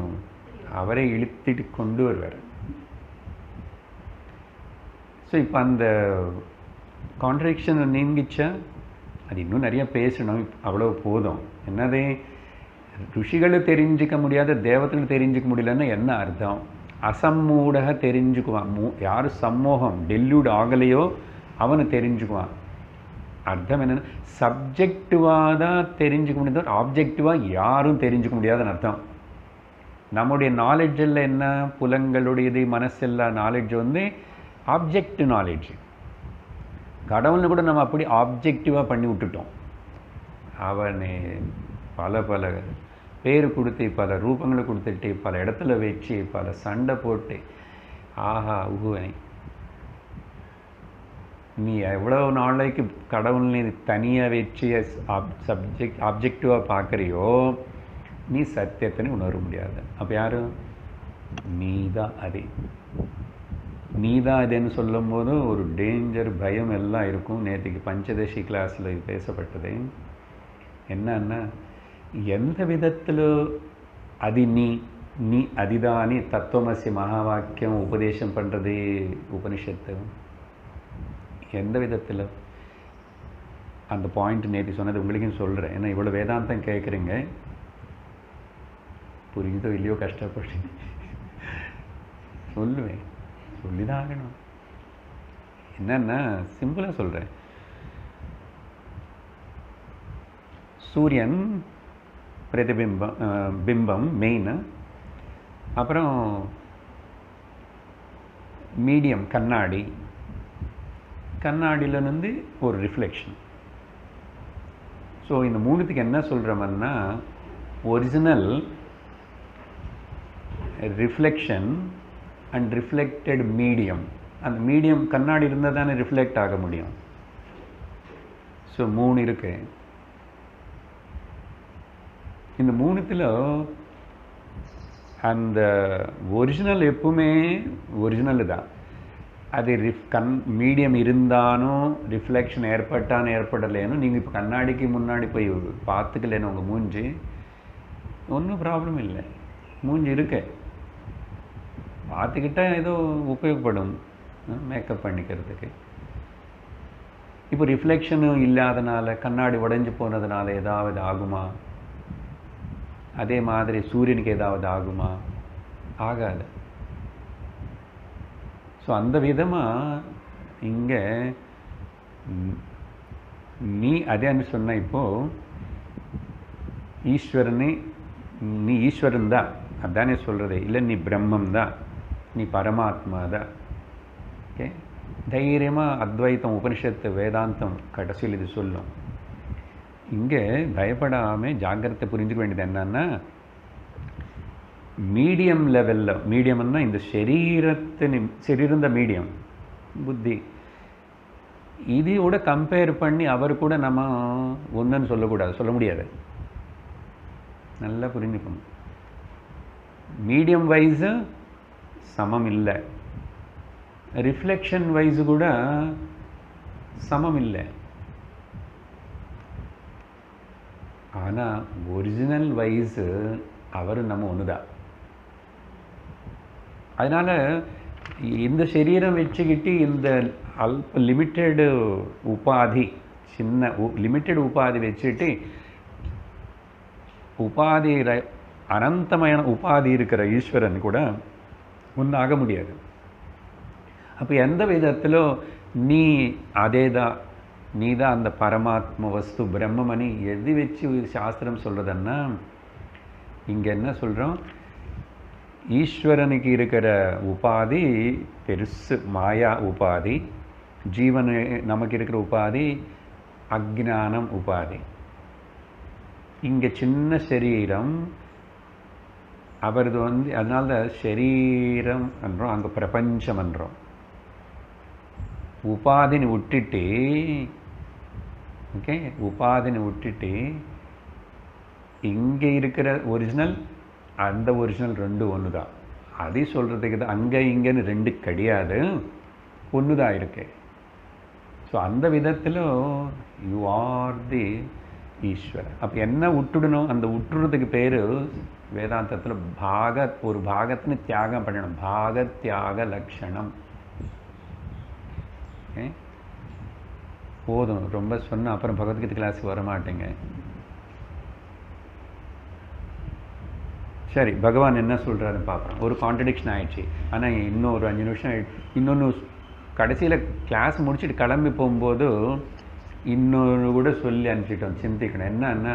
அவரை இழுத்திட்டு கொண்டு வருவார். ஸோ இப்போ அந்த கான்ட்ராடிக்ஷன் நீங்கிச்சா, அது இன்னும் நிறைய பேசணும், அவ்வளோ போதும். என்னதே ಋಷಿಗಳು தெரிஞ்சிக்க முடியாத தேவதைகள் தெரிஞ்சிக்க முடியலன்னா என்ன அர்த்தம்? அசம்மூடக தெரிஞ்சுக்குவான். யார் சம்மோகம் டெல்யூட் ஆகலையோ அவனை தெரிஞ்சுக்குவான். அர்த்தம் என்னென்னா, சப்ஜெக்டிவாக தான் தெரிஞ்சுக்க முடியாது, ஆப்ஜெக்டிவாக யாரும் தெரிஞ்சுக்க முடியாதுன்னு அர்த்தம். நம்முடைய நாலேஜில் என்ன, புலங்களுடையது மனசெல்லாம் நாலேஜ் வந்து ஆப்ஜெக்ட் நாலேஜ். கடவுள்னு கூட நம்ம அப்படி ஆப்ஜெக்டிவாக பண்ணி விட்டுட்டோம். அவனை பல பல பேர் கொடுத்து, பல ரூபங்களை கொடுத்துட்டு, பல இடத்துல வச்சு, பல சண்டை போட்டு, ஆஹா உகுவனை நீ எவ்வளோ நாளைக்கு கடவுள் நீ தனியாக வச்சு ஆப்ஜெக்டிவாக பார்க்குறியோ, நீ சத்தியத்தை உணர முடியாது. அப்போ யாரும் நீ தான் அதே, நீ தான் அதேன்னு சொல்லும் போது ஒரு டேஞ்சர், பயம் எல்லாம் இருக்கும். நேற்றுக்கு பஞ்சதசி கிளாஸில் இது பேசப்பட்டது. என்னன்னா, எந்த விதத்தில் அது நீ அதிதானி தத்துவமசி மகா வாக்கியம் உபதேசம் பண்ணுறது உபனிஷத்து, எந்த விதத்தில் அந்த பாயிண்ட் நேற்று சொன்னது உங்களுக்கும் சொல்கிறேன். ஏன்னா இவ்வளோ வேதாந்தம் கேட்குறீங்க, புரியுதோ இல்லையோ கஷ்டப்பட்டு சொல்லுவேன், சொல்லி தான் ஆகணும். என்னன்னா சிம்பிளாக சொல்கிறேன். சூரியன் பிம்பம் மெயின், அப்புறம் மீடியம் கண்ணாடி, கண்ணாடியிலேருந்து ஒரு ரிஃப்ளெக்ஷன். ஸோ இந்த மூணுத்துக்கு என்ன சொல்கிறோம்னா, original, reflection and reflected medium. அந்த மீடியம் கண்ணாடி இருந்தால் தானே ரிஃப்ளெக்ட் ஆக முடியும். ஸோ மூணு இருக்கு. இந்த மூணுத்தில் அந்த ஒரிஜினல் எப்பவுமே ஒரிஜினல் தான். அது மீடியம் இருந்தாலும் ரிஃப்ளெக்ஷன் ஏற்பட்டான்னு ஏற்படலைன்னு நீங்கள் இப்போ கண்ணாடிக்கு முன்னாடி போய் பார்த்துக்கலன்னு உங்கள் மூஞ்சி ஒன்றும் ப்ராப்ளம் இல்லை. மூஞ்சி இருக்கு, பார்த்துக்கிட்டால் ஏதோ உபயோகப்படும் மேக்கப் பண்ணிக்கிறதுக்கு. இப்போ ரிஃப்ளெக்ஷனும் இல்லாதனால கண்ணாடி உடைஞ்சு போனதுனால ஏதாவது ஆகுமா? அதே மாதிரி சூரியனுக்கு ஏதாவது ஆகுமா? ஆகாது. ஸோ அந்த விதமாக இங்கே நீ அதே சொன்ன இப்போது ஈஸ்வரனே, நீ ஈஸ்வரன் தான் அதானே சொல்கிறது, இல்லை நீ பிரம்மம் தான், நீ பரமாத்மா தான். ஓகே, தைரியமாக அத்வைத்தம் உபனிஷத்து வேதாந்தம் கடைசியில் இது சொல்லும். இங்கே பயப்படாமல் ஜாக்கிரதை புரிஞ்சுக்க வேண்டியது என்னன்னா, மீடியம் லெவலில், மீடியம்னா இந்த சரீரம் தான் மீடியம், புத்தி இதோட கம்பேர் பண்ணி அவர் கூட நம்ம ஒன்றுன்னு சொல்லக்கூடாது, சொல்ல முடியாது. நல்லா புரிஞ்சுக்கணும். மீடியம் வைஸு சமம் இல்லை, ரிஃப்ளெக்ஷன் வைஸு கூட சமம் இல்லை. ஆனால் ஒரிஜினல் வைஸு அவர் நம்ம ஒன்று தான். அதனால் இந்த சரீரம் வச்சுக்கிட்டு இந்த லிமிட்டெடு உபாதி, சின்ன லிமிட்டெடு உபாதி வச்சுட்டு உபாதி அனந்தமான உபாதி இருக்கிற ஈஸ்வரன் கூட ஒன்றாக முடியாது. அப்போ எந்த விதத்திலும் நீ அதே தான், நீ தான் அந்த பரமாத்ம வஸ்து பிரம்மமணி எது வச்சு சாஸ்திரம் சொல்கிறதுன்னா, இங்கே என்ன சொல்கிறோம், ஈஸ்வரனுக்கு இருக்கிற உபாதி பெருசு மாயா உபாதி, ஜீவனு நமக்கு இருக்கிற உபாதி அஜ்ஞானம் உபாதி. இங்கே சின்ன சரீரம் அவரது அதனால சரீரம் என்றோம், அங்கே பிரபஞ்சம் என்றோம். உபாதிని விட்டுட்டு, ஓகே, உபாதிని விட்டுட்டு இங்கே இருக்கிற ஒரிஜினல் அந்த ஒரிஜினல் ரெண்டு ஒன்று தான். அதை சொல்கிறதுக்கு தான் அங்கே இங்கேன்னு ரெண்டு கிடையாது, ஒன்று தான் இருக்கு. ஸோ அந்த விதத்தில் யூ ஆர் தி ஈஸ்வரன். அப்போ என்ன விட்டுடணும், அந்த விட்டுறதுக்கு பேர் வேதாந்தத்தில் ஒரு பாகத்தின்னு தியாகம் பண்ணணும், பாக தியாக லட்சணம். போதும், ரொம்ப சொன்ன அப்புறம் பகவத்கீதை கிளாஸுக்கு வர மாட்டேங்க. சரி, பகவான் என்ன சொல்கிறாருன்னு பார்க்குறோம். ஒரு கான்ட்ரடிக்ஷன் ஆயிடுச்சு. ஆனால் இன்னும் ஒரு 5 நிமிஷம் இன்னொன்று கடைசியில் கிளாஸ் முடிச்சுட்டு கிளம்பி போகும்போது இன்னொன்று கூட சொல்லி அனுப்பிச்சிட்டோம். சிந்திக்கணும் என்னன்னா,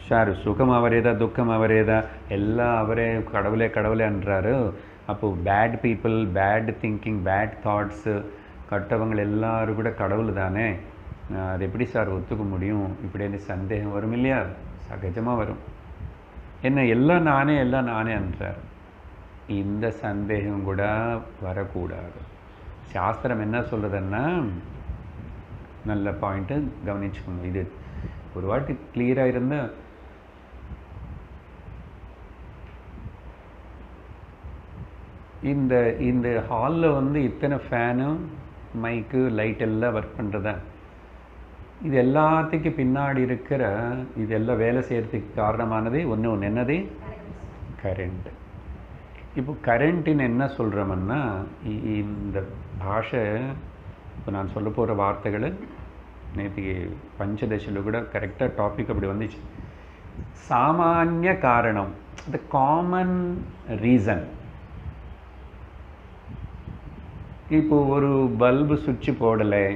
சார் சுகம் அவரேதா துக்கம் அவரேதா எல்லாம் அவரே கடவுளே கடவுளேன்றாரு. அப்போது bad people, bad thinking, bad thoughts, கட்டவங்க எல்லாரும் கூட கடவுள் தானே, அது எப்படி சார் ஒத்துக்க முடியும், இப்படி சந்தேகம் வரும் இல்லையா? சகஜமாக வரும். என்ன எல்லாம் நானே என்றார். இந்த சந்தேகம் கூட வரக்கூடாது. சாஸ்திரம் என்ன சொல்கிறதுன்னா, நல்ல பாயிண்ட்டு கவனிச்சுக்கணும். இது ஒரு வாட்டி கிளியராக இருந்தால் இந்த ஹாலில் இத்தனை ஃபேனு, மைக்கு, லைட் எல்லாம் ஒர்க் பண்ணுறதா, இது எல்லாத்துக்கும் பின்னாடி இருக்கிற இதெல்லாம் வேலை செய்கிறதுக்கு காரணமானது ஒன்று என்னது, கரண்ட். இப்போ கரண்ட்டுன்னு என்ன சொல்கிறோம்னா, இந்த பாஷை இப்போ நான் சொல்ல போகிற வார்த்தைகள் நேற்றுக்கு பஞ்சதசியில் கூட கரெக்டாக டாபிக் அப்படி வந்துச்சு. சாமானிய காரணம், த காமன் ரீசன். இப்போ ஒரு பல்பு சுவிட்சு போடலை,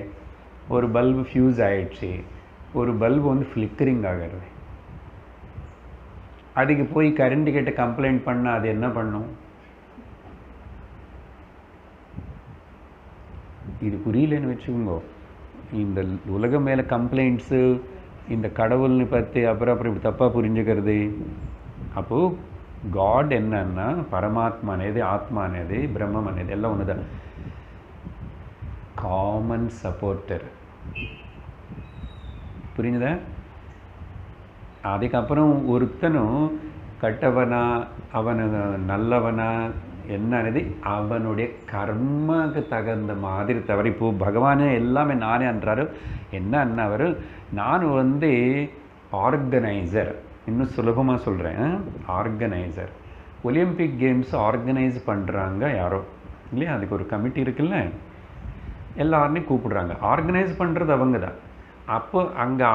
ஒரு பல்பு ஃப்யூஸ் ஆயிடுச்சு, ஒரு பல்பு ஃப்ளிக்கரிங் ஆகிறது. அதுக்கு போய் கரண்ட் கிட்ட கம்ப்ளைண்ட் பண்ணால் அது என்ன பண்ணும்? இது புரியலன்னு வச்சுக்கோங்க. இந்த உலகம் மேலே கம்ப்ளைண்ட்ஸு, இந்த கடவுள்னு பற்றி அப்புறம் இப்படி தப்பாக புரிஞ்சுக்கிறது. அப்போது காட் என்னன்னா, பரமாத்மா అనేది, ஆத்மா అనేది, பிரம்மம் అనేది எல்லாம் ஒன்று தான். Common supporter. புரிஞ்சுதா? அதுக்கப்புறம் ஒருத்தனும் கட்டவனா, அவனு நல்லவனா, என்னது அவனுடைய கர்மக்கு தகுந்த மாதிரி தவிர இப்போ பகவானே எல்லாமே நானே அன்றாரு என்ன அவர் நான் ஆர்கனைசர், இன்னும் சுலபமாக சொல்கிறேன், ஆர்கனைசர். ஒலிம்பிக் கேம்ஸ் ஆர்கனைஸ் பண்ணுறாங்க யாரோ இல்லையா, அதுக்கு ஒரு கமிட்டி இருக்குல்ல, எல்லாருமே கூப்பிடுறாங்க. ஆர்கனைஸ் பண்ணுறது அவங்க தான். அப்போ அங்கே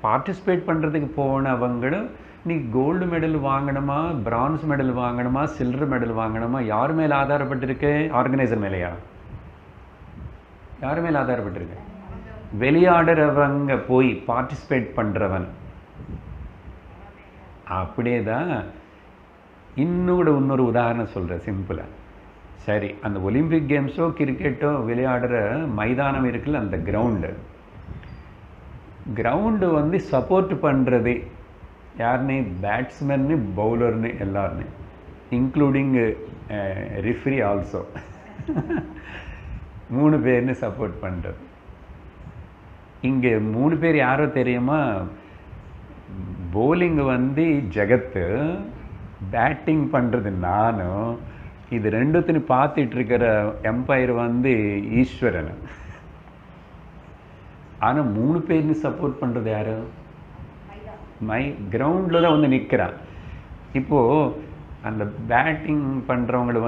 பார்ட்டிசிபேட் பண்ணுறதுக்கு போனவங்களும் நீ கோல்டு மெடல் வாங்கணுமா, பிரான்ஸ் மெடல் வாங்கணுமா, சில்வர் மெடல் வாங்கணுமா, யார் மேலே ஆதாரப்பட்டிருக்கு? ஆர்கனைசர் மேலேயா? யார் மேலே ஆதாரப்பட்டிருக்கு? விளையாடுறவங்க போய் பார்ட்டிசிபேட் பண்ணுறவன். அப்படியே தான் இன்னொரு உதாரணம் சொல்கிறேன் சிம்பிளாக. சரி, அந்த ஒலிம்பிக் கேம்ஸோ கிரிக்கெட்டோ விளையாடுற மைதானம் இருக்குல்ல, அந்த கிரவுண்டு சப்போர்ட் பண்ணுறது யாருன்னு? பேட்ஸ்மேன்னு, பவுலர்னு, எல்லாருன்னு, இன்க்ளூடிங் ரெஃப்ரி ஆல்சோ. 3 பேர்னு சப்போர்ட் பண்ணுறது. இங்கே 3 பேர் யாரோ தெரியுமா? போலிங் ஜெகத்து, பேட்டிங் பண்ணுறது நானும், இது ரெண்டுத்தையும் பார்த்துட்டு இருக்கிற எம்பையர் ஈஸ்வரன். ஆனால் 3 பேர்னு சப்போர்ட் பண்ணுறது யாரு? கிரவுண்டில் தான் நிற்கிறான். இப்போது அந்த பேட்டிங் பண்ணுறவங்களை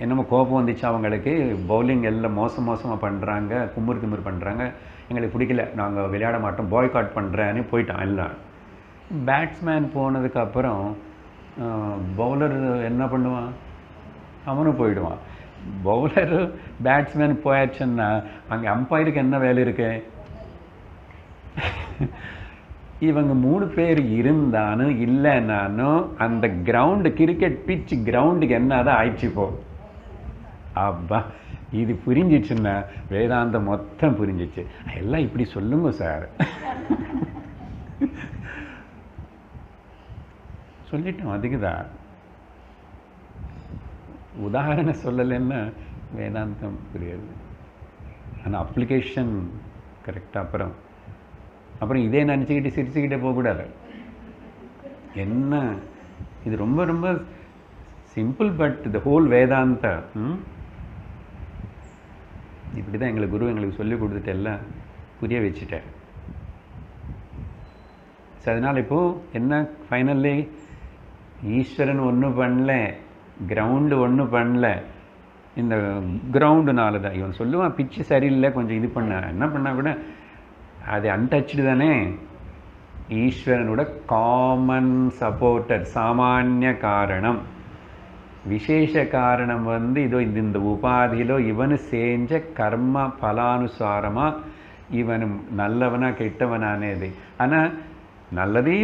என்னமோ கோபம் வந்துச்சு அவங்களுக்கு, பவுலிங் எல்லாம் மோசமாக பண்ணுறாங்க, திமிரு பண்ணுறாங்க, எங்களுக்கு பிடிக்கல, நாங்கள் விளையாட மாட்டோம், பாய்காட் பண்ணுறேன்னு போயிட்டான் எல்லாம். பேட்ஸ்மேன் போனதுக்கப்புறம் பவுலர் என்ன பண்ணுவான்? அவனும் போயிடுவான். பவுலரு பேட்ஸ்மேன் போயாச்சுன்னா அங்கே அம்பையருக்கு என்ன வேலை இருக்கு? இவங்க 3 பேர் இருந்தாலும் இல்லைன்னாலும் அந்த கிரவுண்டு, கிரிக்கெட் பிச் கிரவுண்டுக்கு என்னதான் ஆயிடுச்சு போ. அப்பா, இது புரிஞ்சிச்சுன்னா வேதாந்தம் மொத்தம் புரிஞ்சிச்சு. எல்லாம் இப்படி சொல்லுங்க சார். சொல்லிட்டோம், அதுக்குதான் உதாரணம் சொல்லலைன்னா வேதாந்தம் புரியாது. ஆனால் அப்ளிகேஷன் கரெக்டாக அப்புறம் இதே நினச்சிக்கிட்டு சிரிச்சுக்கிட்டே போகக்கூடாது. என்ன இது ரொம்ப ரொம்ப சிம்பிள், பட் த ஹோல் வேதாந்த இப்படி தான் எங்களுக்கு குரு எங்களுக்கு சொல்லி கொடுத்துட்டு எல்லாம் புரிய வச்சுட்டேன். ஸோ அதனால் இப்போது என்ன ஃபைனல்லி ஈஸ்வரன் ஒன்றும் பண்ணல, கிரவுண்டு ஒன்றும் பண்ணல. இந்த கிரவுண்டுனால தான் இவன் சொல்லுவான் பிச்சு சரியில்லை, கொஞ்சம் இது பண்ண என்ன பண்ணால் கூட அது அன்டச்டு தானே. ஈஸ்வரனோட காமன் சப்போர்ட்டர், சாமானிய காரணம், விசேஷ காரணம் இதோ இந்த உபாதியிலோ இவனு செஞ்ச கர்ம பலானுசாரமாக இவனு நல்லவனா கெட்டவனானேது. ஆனால் நல்லதே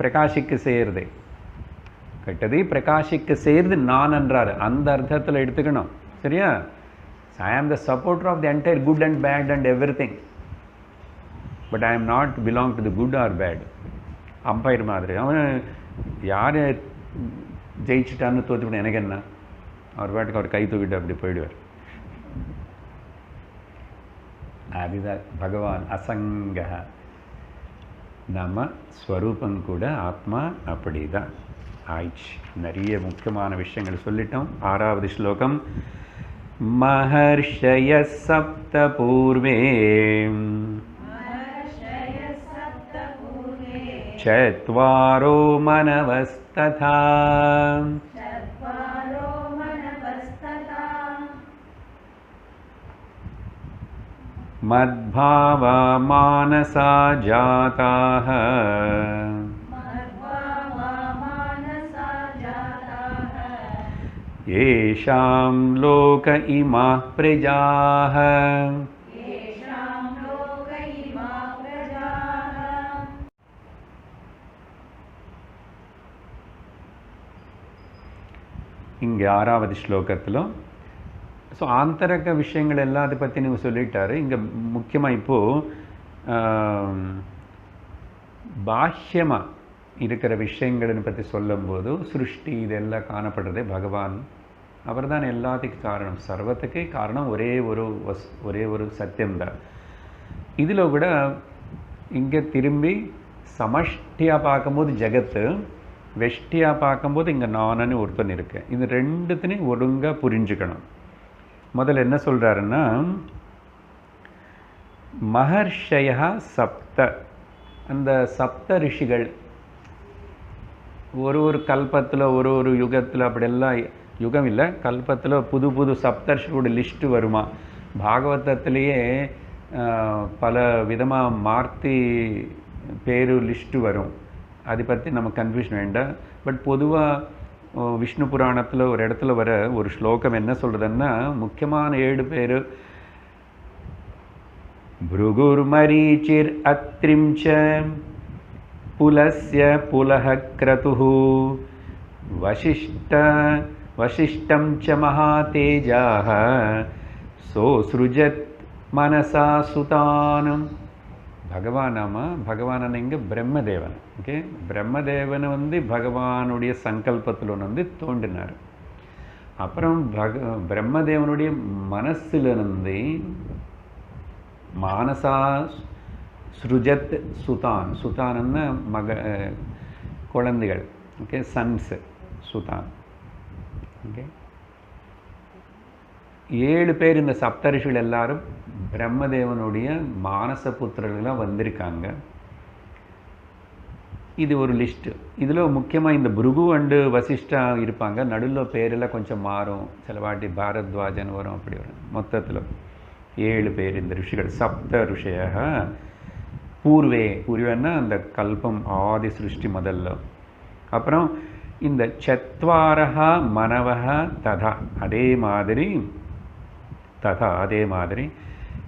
பிரகாஷிக்க செய்கிறது, கெட்டதே பிரகாஷிக்க செய்கிறது நான் என்றார். அந்த அர்த்தத்தில் எடுத்துக்கணும், சரியா? I am the supporter of the entire good and bad and everything, but I am not belong to the good or bad. Umpire மாதிரி அவன் யார் ஜெயிச்சிட்டான்னு தோற்றுவிட எனக்கு என்ன, அவர் பாட்டுக்கு அவர் கை தூக்கிட்டு அப்படி போயிடுவார். அதுதான் பகவான் அசங்க, நம்ம ஸ்வரூபம் கூட ஆத்மா அப்படி தான் ஆயிடுச்சு. நிறைய முக்கியமான விஷயங்கள் சொல்லிட்டோம். 6வது ஸ்லோகம். மஹர்ஷய சப்த பூர்வே சத்வாரோ மனவஸ்ததா மத்பாவா மானசா ஜாதாஹ ஏஷாம் லோக இமாः பிரஜாः இங்கே 6வது ஸ்லோகத்தில் ஸோ ஆந்தரக விஷயங்கள் எல்லாம் அதை பற்றி நீங்கள் சொல்லிட்டாரு. இங்கே முக்கியமாக இப்போது பாஹ்யமாக இருக்கிற விஷயங்களை பற்றி சொல்லும்போது சிருஷ்டி இதெல்லாம் காணப்படுறதே பகவான், அவர் தான் எல்லாத்துக்கும் காரணம், சர்வத்துக்கே காரணம் ஒரே ஒரு சத்தியம்தான். இதில் கூட இங்கே திரும்பி சமஷ்டியாக பார்க்கும்போது ஜெகத்து, வெஷ்டியாக பார்க்கும்போது இங்கே நானன்னு ஒருத்தன் இருக்கேன். இது ரெண்டுத்தினையும் ஒழுங்காக புரிஞ்சுக்கணும். முதல்ல என்ன சொல்கிறாருன்னா, மகர்ஷயா சப்த, அந்த சப்த ரிஷிகள் ஒரு கல்பத்தில் ஒரு யுகத்தில் அப்படியெல்லாம், யுகம் இல்லை கல்பத்தில் புது புது சப்தர்ஷிகளோட லிஸ்ட்டு வருமா. பாகவதத்திலேயே பல விதமாக மாற்றி பேரு லிஸ்ட்டு வரும். அதை பற்றி நம்ம கன்ஃபியூஷன் வேண்டாம். பட் பொதுவாக விஷ்ணு புராணத்தில் ஒரு இடத்துல வர ஒரு ஸ்லோகம் என்ன சொல்கிறதுன்னா, முக்கியமான 7 பேர் பிருகுர் மரீச்சிர் அத்ரிம் ச புலஸ்ய புலஹ க்ரதுஹு வசிஷ்டம் ச மகாதேஜாஹ சோஸ்ருஜத் மனசா சுதானம். பகவான் இங்கே பிரம்மதேவன். ஓகே, பிரம்மதேவன் பகவானுடைய சங்கல்பத்தில் தோன்றினார். அப்புறம் பிரம்மதேவனுடைய மனசிலிருந்து மானசா ஸ்ருஜத் சுதான், சுதான்னா குழந்தைகள். Okay, sons Sudhan. ஓகே, 7 பேர் இந்த சப்தரிஷிகள் எல்லாரும் பிரம்மதேவனுடைய மானச புத்திரர்களாக வந்திருக்காங்க. இது ஒரு லிஸ்ட்டு. இதில் முக்கியமாக இந்த பிருகு அண்டு வசிஷ்டா இருப்பாங்க. நடுவில் பேரெல்லாம் கொஞ்சம் மாறும், சில வாட்டி பாரத்வாஜன் வரும், அப்படி வரும். மொத்தத்தில் 7 பேர் இந்த ரிஷிகள். சப்த ரிஷய பூர்வேன்னா அந்த கல்பம் ஆதி சிருஷ்டி முதல்ல. அப்புறம் இந்த சத்வாரஹா மனவஹ ததா, அதே மாதிரி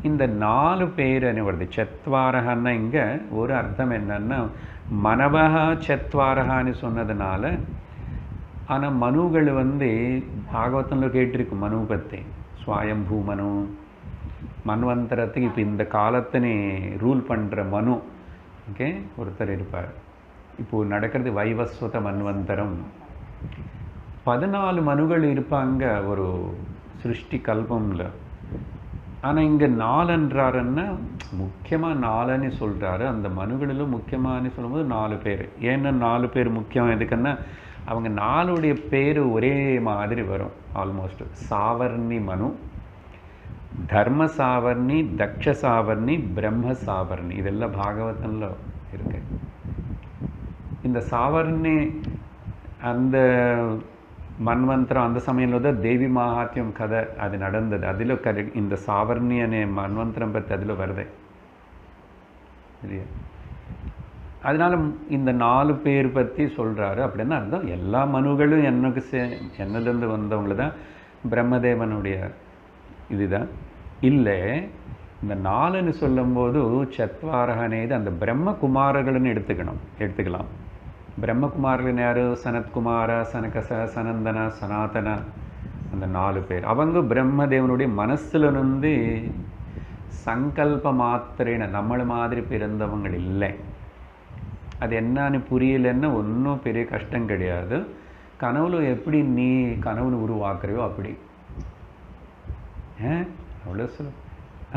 இந்த 4 பேர் என்ன வருது. சத்வாரஹன்னா இங்கே ஒரு அர்த்தம் என்னன்னா, மனவஹா சத்வாரஹான்னு சொன்னதுனால. ஆனால் மனுகள் பாகவதத்தில் கேட்டிருக்கு மனு பற்றி, ஸ்வயம்பூ மனு. மன்வந்தரத்துக்கு இப்போ இந்த காலத்தினே ரூல் பண்ணுற மனு. ஓகே, ஒருத்தர் இருப்பார். இப்போது நடக்கிறது வைவஸ்வத மன்வந்தரம். 14 மனுகள் இருப்பாங்க ஒரு சிருஷ்டி கல்பம்ல. ஆனால் இங்கே 4 முக்கியமாக 4ன்னு சொல்கிறாரு. அந்த மனுகளிலும் முக்கியமானு சொல்லும்போது 4 பேர். ஏன்னா 4 பேர் முக்கியம் எதுக்குன்னா, அவங்க 4உடைய பேர் ஒரே மாதிரி வரும் ஆல்மோஸ்ட். சாவர்ணி மனு, தர்ம சாவர்ணி, தக்ஷ சாவர்ணி, பிரம்ம சாவர்ணி. இதெல்லாம் பாகவதத்தில் இருக்கு. இந்த சாவர்ணி அந்த மன்வந்தரம் அந்த சமயத்தில் தான் தேவி மகாத்மியம் கதை அது நடந்தது. அதில் இந்த சாவர்ணி அనే மன்வந்தரம் பற்றி அதில் வருது இல்லையா. அதனால இந்த 4 பேர் பற்றி சொல்கிறாரு. அப்படின்னா அர்த்தம் எல்லா மனுகளும் என்னதுலேருந்து வந்தவங்கள தான், பிரம்மதேவனுடைய இதுதான் இல்லை. இந்த 4ன்னு சொல்லும்போது சத்வாரகனேது அந்த பிரம்மகுமாரர்கள்னு எடுத்துக்கலாம். பிரம்மகுமாரர்கள் யார்? சனத்குமார, சனகச, சனந்தன, சனாதன, அந்த 4 பேர். அவங்க பிரம்மதேவனுடைய மனசுலேருந்து சங்கல்ப மாத்திரேன நம்மள மாதிரி பிறந்தவங்க இல்லை. அது என்னன்னு புரியலன்னா ஒன்றும் பெரிய கஷ்டம் கிடையாது. கனவுல எப்படி நீ கனவுன்னு உருவாக்குறியோ அப்படி. அவ்வளோ சொல்ல.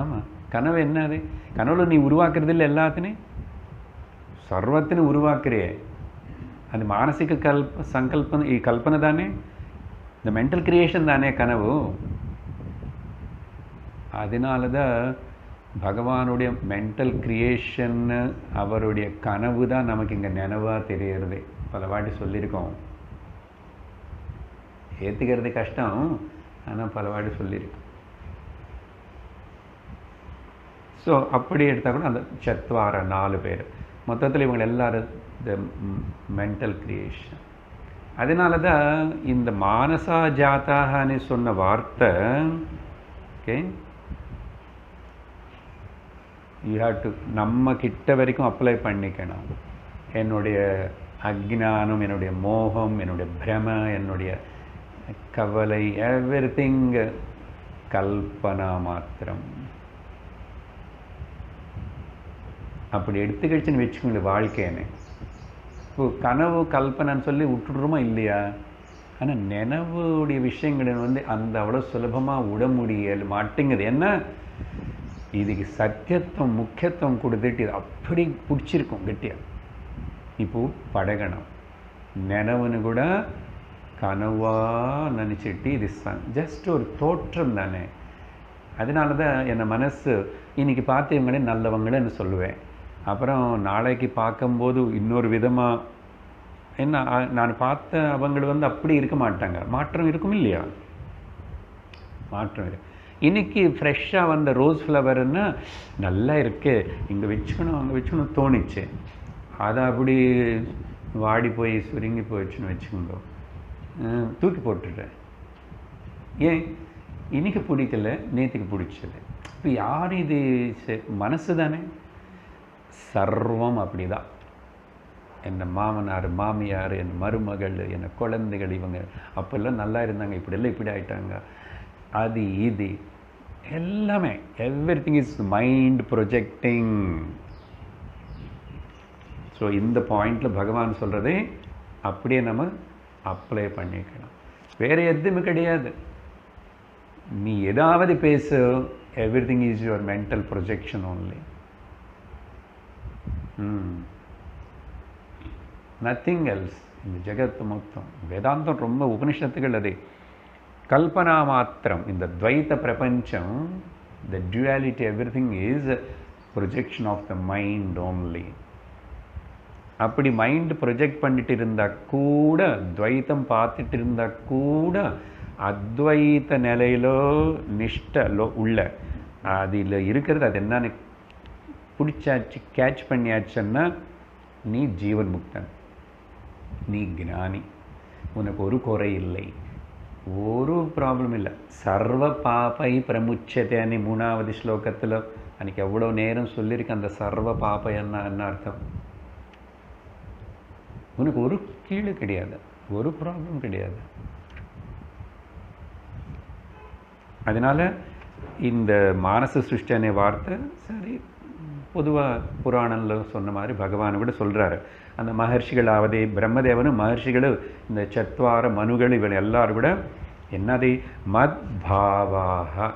ஆமாம், கனவு என்னது? கனவுல நீ உருவாக்குறது இல்லை, எல்லாத்தினையும் சர்வத்தினும் உருவாக்குறியே. அது மானசிக கல்பனை தானே, இந்த மென்டல் கிரியேஷன் தானே கனவு. அதனால தான் பகவானுடைய மென்டல் கிரியேஷன், அவருடைய கனவு தான் நமக்கு இங்கே நினைவாக தெரியறது. பல வாட்டி சொல்லியிருக்கோம். ஏற்றுக்கிறது கஷ்டம், ஆனால் பல வாட்டி சொல்லியிருக்கோம். ஸோ அப்படி எடுத்தால் கூட அந்த சத்வார 4 பேர் மொத்தத்தில் இவங்க எல்லாரும் த மென்டல் கிரியேஷன். அதனால தான் இந்த மானசா ஜாத்தான்னு சொன்ன வார்த்தை, ஓகே, யூ ஹேவ் டு நம்ம கிட்ட வரைக்கும் அப்ளை பண்ணிக்கணும். என்னுடைய அக்ஞானம், என்னுடைய மோகம், என்னுடைய பிரம, என்னுடைய கவலை, எவ்ரிதிங் கல்பனா மாத்திரம். அப்படி எடுத்துக்கிடுச்சுன்னு வச்சுக்கோங்க வாழ்க்கைன்னு. இப்போ கனவு கல்பனைன்னு சொல்லி விட்டுடுறோமா இல்லையா? ஆனால் நினைவுடைய விஷயங்கள் அந்த அவ்வளோ சுலபமாக விட முடியல மாட்டேங்குது. என்ன, இதுக்கு சத்தியத்துவம் முக்கியத்துவம் கொடுத்துட்டு இது அப்படி பிடிச்சிருக்கும் கெட்டியாக. இப்போ பழகணும். நினைவுன்னு கூட கனவா நினச்சிட்டு இது ஜஸ்ட் ஒரு தோற்றம் தானே. அதனால தான் என்னை மனசு இன்னைக்கு பார்த்தவங்களே நல்லவங்களேன்னு சொல்லுவேன். அப்புறம் நாளைக்கு பார்க்கும்போது இன்னொரு விதமாக என்ன நான் பார்த்த அவங்க அப்படி இருக்க மாட்டாங்க. மாற்றம் இருக்கும் இல்லையா? மாற்றம் இருக்கு. இன்னைக்கு ஃப்ரெஷ்ஷாக வந்த ரோஸ் ஃப்ளவர்னா நல்லா இருக்கு, இங்கே வச்சுக்கணும் அங்கே வச்சுக்கணும் தோணிச்சு. அதை அப்படி வாடி போய் சுருங்கி போயிடுச்சுன்னு வச்சுக்கோங்க, தூக்கி போட்டுட்டேன். ஏன்? இன்னைக்கு பிடிக்கல, நேற்றுக்கு பிடிச்சது. இப்போ யார் இது? மனசு தானே. சர்வம் அப்படி தான். என் மாமனார், மாமியார், என் மருமகள், என் குழந்தைகள், இவங்க அப்போல்லாம் நல்லா இருந்தாங்க, இப்படியெல்லாம் இப்படி ஆயிட்டாங்க. அது இது எல்லாமே everything is mind projecting. So இந்த பாயிண்டில் பகவான் சொல்கிறதே அப்படியே நம்ம அப்ளை பண்ணிக்கணும். வேறு எதுவுமே கிடையாது. நீ ஏதாவது பேசு, everything is your mental projection only. Nothing else. இந்த ஜெகத்து மொத்தம் வேதாந்தம் ரொம்ப உபனிஷத்துகள் அது கல்பனா மாத்திரம். இந்த துவைத்த பிரபஞ்சம், the duality, everything is projection of the mind only. அப்படி மைண்ட் ப்ரொஜெக்ட் பண்ணிட்டு இருந்தால் கூட, துவைத்தம் பார்த்துட்டு இருந்தால் கூட, அத்வைத்த நிலையிலோ நிஷ்டலோ உள்ள அதில் இருக்கிறது அது என்னன்னு பிடிச்சாச்சு, கேட்ச் பண்ணியாச்சுன்னா நீ ஜீவன் முக்தன், நீ ஞானி, உனக்கு ஒரு குறை இல்லை, ஒரு ப்ராப்ளம் இல்லை. சர்வ பாபை பிரமுச்சத்தை 3வது ஸ்லோகத்தில் அன்றைக்கி எவ்வளோ நேரம் சொல்லியிருக்கேன். அந்த சர்வ பாபை என்ன அர்த்தம்? உனக்கு ஒரு கீழே கிடையாது, ஒரு ப்ராப்ளம் கிடையாது. அதனால் இந்த மானச சிருஷ்டியான வார்த்தை சரி, பொதுவாக புராணத்தில் சொன்ன மாதிரி பகவான் கூட சொல்கிறாரு. அந்த மகர்ஷிகளாவதே பிரம்மதேவனும் மகர்ஷிகளும் இந்த சத்வார மனுகள் இவன் எல்லாரும் கூட என்னது மத் பாவாக,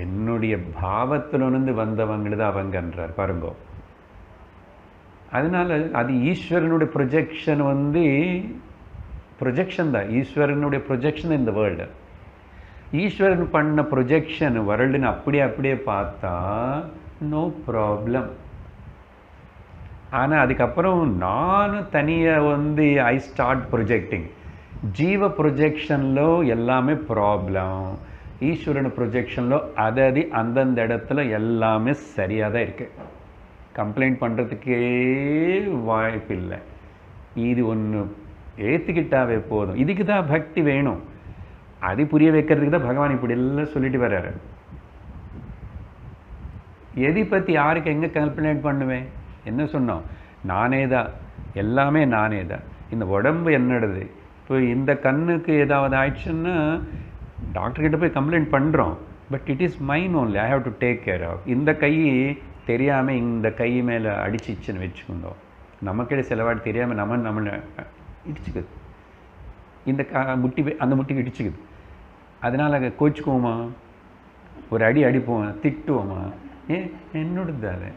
என்னுடைய பாவத்திலிருந்து வந்தவங்களது அவங்கன்றார் பாருங்கோ. அதனால் அது ஈஸ்வரனுடைய ப்ரொஜெக்ஷன் ப்ரொஜெக்ஷன் தான். ஈஸ்வரனுடைய ப்ரொஜெக்ஷன் இந்த வேர்ல்டு. ஈஸ்வரன் பண்ண ப்ரொஜெக்ஷன் வேர்ல்டுன்னு அப்படியே பார்த்தா நோ ப்ராப்ளம். ஆனால் அதுக்கப்புறம் நான் தனியாக ஐ ஸ்டார்ட் ப்ரொஜெக்டிங். ஜீவ ப்ரொஜெக்ஷனில் எல்லாமே ப்ராப்ளம். ஈஸ்வரன் ப்ரொஜெக்ஷனில் அது அந்தந்த இடத்துல எல்லாமே சரியாக தான் இருக்குது. கம்ப்ளைண்ட் பண்ணுறதுக்கே வாய்ப்பில்லை. இது ஒன்று ஏற்றுக்கிட்டாவே போதும். இதுக்கு தான் பக்தி வேணும். அது புரிய வைக்கிறதுக்கு தான் பகவான் இப்படி எல்லாம் சொல்லிட்டு வர்றாரு. எதை பற்றி யாருக்கு எங்கே கம்ப்ளைண்ட் பண்ணுவேன்? என்ன சொன்னோம்? நானே தான், எல்லாமே நானே தான். இந்த உடம்பு என்னடுது. இப்போ இந்த கண்ணுக்கு ஏதாவது ஆயிடுச்சுன்னா டாக்டர்கிட்ட போய் கம்ப்ளைண்ட் பண்ணுறோம். But it is mine only, I have to take care of. இந்த கை தெரியாமல் இந்த கை மேலே அடிச்சிச்சுன்னு வச்சுக்கோண்டோம், நமக்கிட்ட செலவாடி தெரியாமல் நம்மளை இடிச்சுக்குது. இந்த முட்டி அந்த முட்டிக்கு இடிச்சுக்குது. அதனால் கோச்சுக்குவோமா? ஒரு அடி அடிப்போம், திட்டுவோமா? ஏன்? என்னோடது தானே.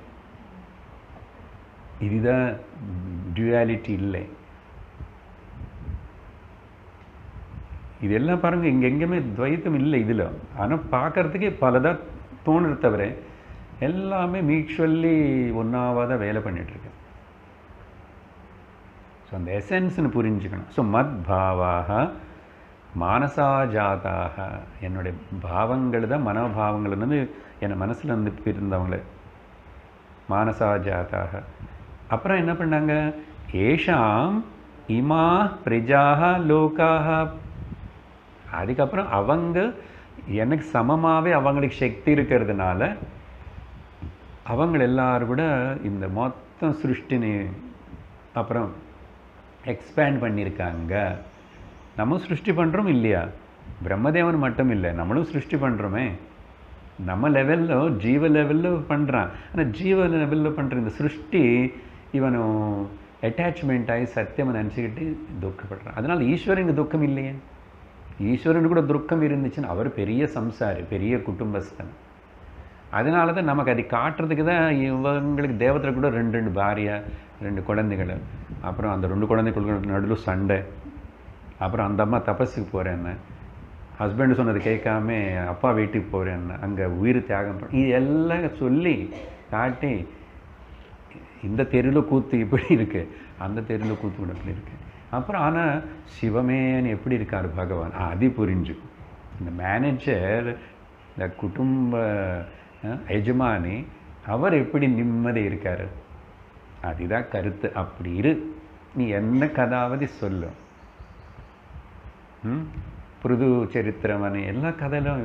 இதுதான் டுவாலிட்டி இல்லை. இதெல்லாம் பாருங்கள், இங்கே எங்கேயுமே துவைத்தம் இல்லை இதில். ஆனால் பார்க்குறதுக்கே பலதாக தோணுது தவிர எல்லாமே மியூச்சுவல்லி ஒன்றாவதாக வேலை பண்ணிகிட்ருக்கு. ஸோ அந்த எசன்ஸ்னு புரிஞ்சுக்கணும். ஸோ மத் பாவாக மானசாஜாதாக, என்னுடைய பாவங்கள் தான் மனோபாவங்கள் என் மனசில் இருந்தவங்களே மானசாஜாதாக. அப்புறம் என்ன பண்ணாங்க? ஏஷாம் இமா பிரஜாக லோக்காக. அதுக்கப்புறம் அவங்க எனக்கு சமமாகவே அவங்களுக்கு சக்தி இருக்கிறதுனால அவங்க எல்லாரும் கூட இந்த மொத்தம் சிருஷ்டினி அப்புறம் எக்ஸ்பேண்ட் பண்ணியிருக்காங்க. நம்ம சிருஷ்டி பண்ணுறோம் இல்லையா? பிரம்மதேவன் மட்டும் இல்லை, நம்மளும் சிருஷ்டி பண்ணுறோமே. நம்ம லெவலில் ஜீவ லெவலில் பண்ணுறான். ஆனால் ஜீவ லெவலில் பண்ணுற இந்த சிருஷ்டி இவனும் அட்டாச்மெண்ட் ஆகி சத்தியமாக நினச்சிக்கிட்டு துக்கப்படுறான். அதனால் ஈஸ்வரனுக்கு துக்கம் இல்லையே. ஈஸ்வரனுக்கு கூட துக்கம் இருந்துச்சுன்னு அவர் பெரிய சம்சாரி, பெரிய குடும்பஸ்தன். அதனால தான் நமக்கு அதை காட்டுறதுக்கு தான் இவங்களுக்கு தேவத்தில் கூட 2 பாரியா 2 குழந்தைகள். அப்புறம் அந்த 2 குழந்தைகளுக்கு நடுவில் சண்டை. அப்புறம் அந்த அம்மா தபஸுக்கு போகிறேன்னு, ஹஸ்பண்டு சொன்னது கேட்காம அப்பா வீட்டுக்கு போகிறேன்னு, அங்கே உயிர் தியாகம் இது எல்லாம் சொல்லி காட்டி, இந்த தெருவில் கூத்து இப்படி இருக்குது, அந்த தெருவில் கூத்து இப்படி இருக்குது. அப்புறம் ஆனால் சிவமேன்னு எப்படி இருக்கார் பகவான் அது புரிஞ்சு. இந்த மேனேஜர், இந்த குடும்ப எஜமானி, அவர் எப்படி நிம்மதி இருக்கார், அதுதான் கருத்து. அப்படி இரு, நீ என்ன கதாவது சொல்லு. புது சரித்திரமனு எல்லா கதையிலும்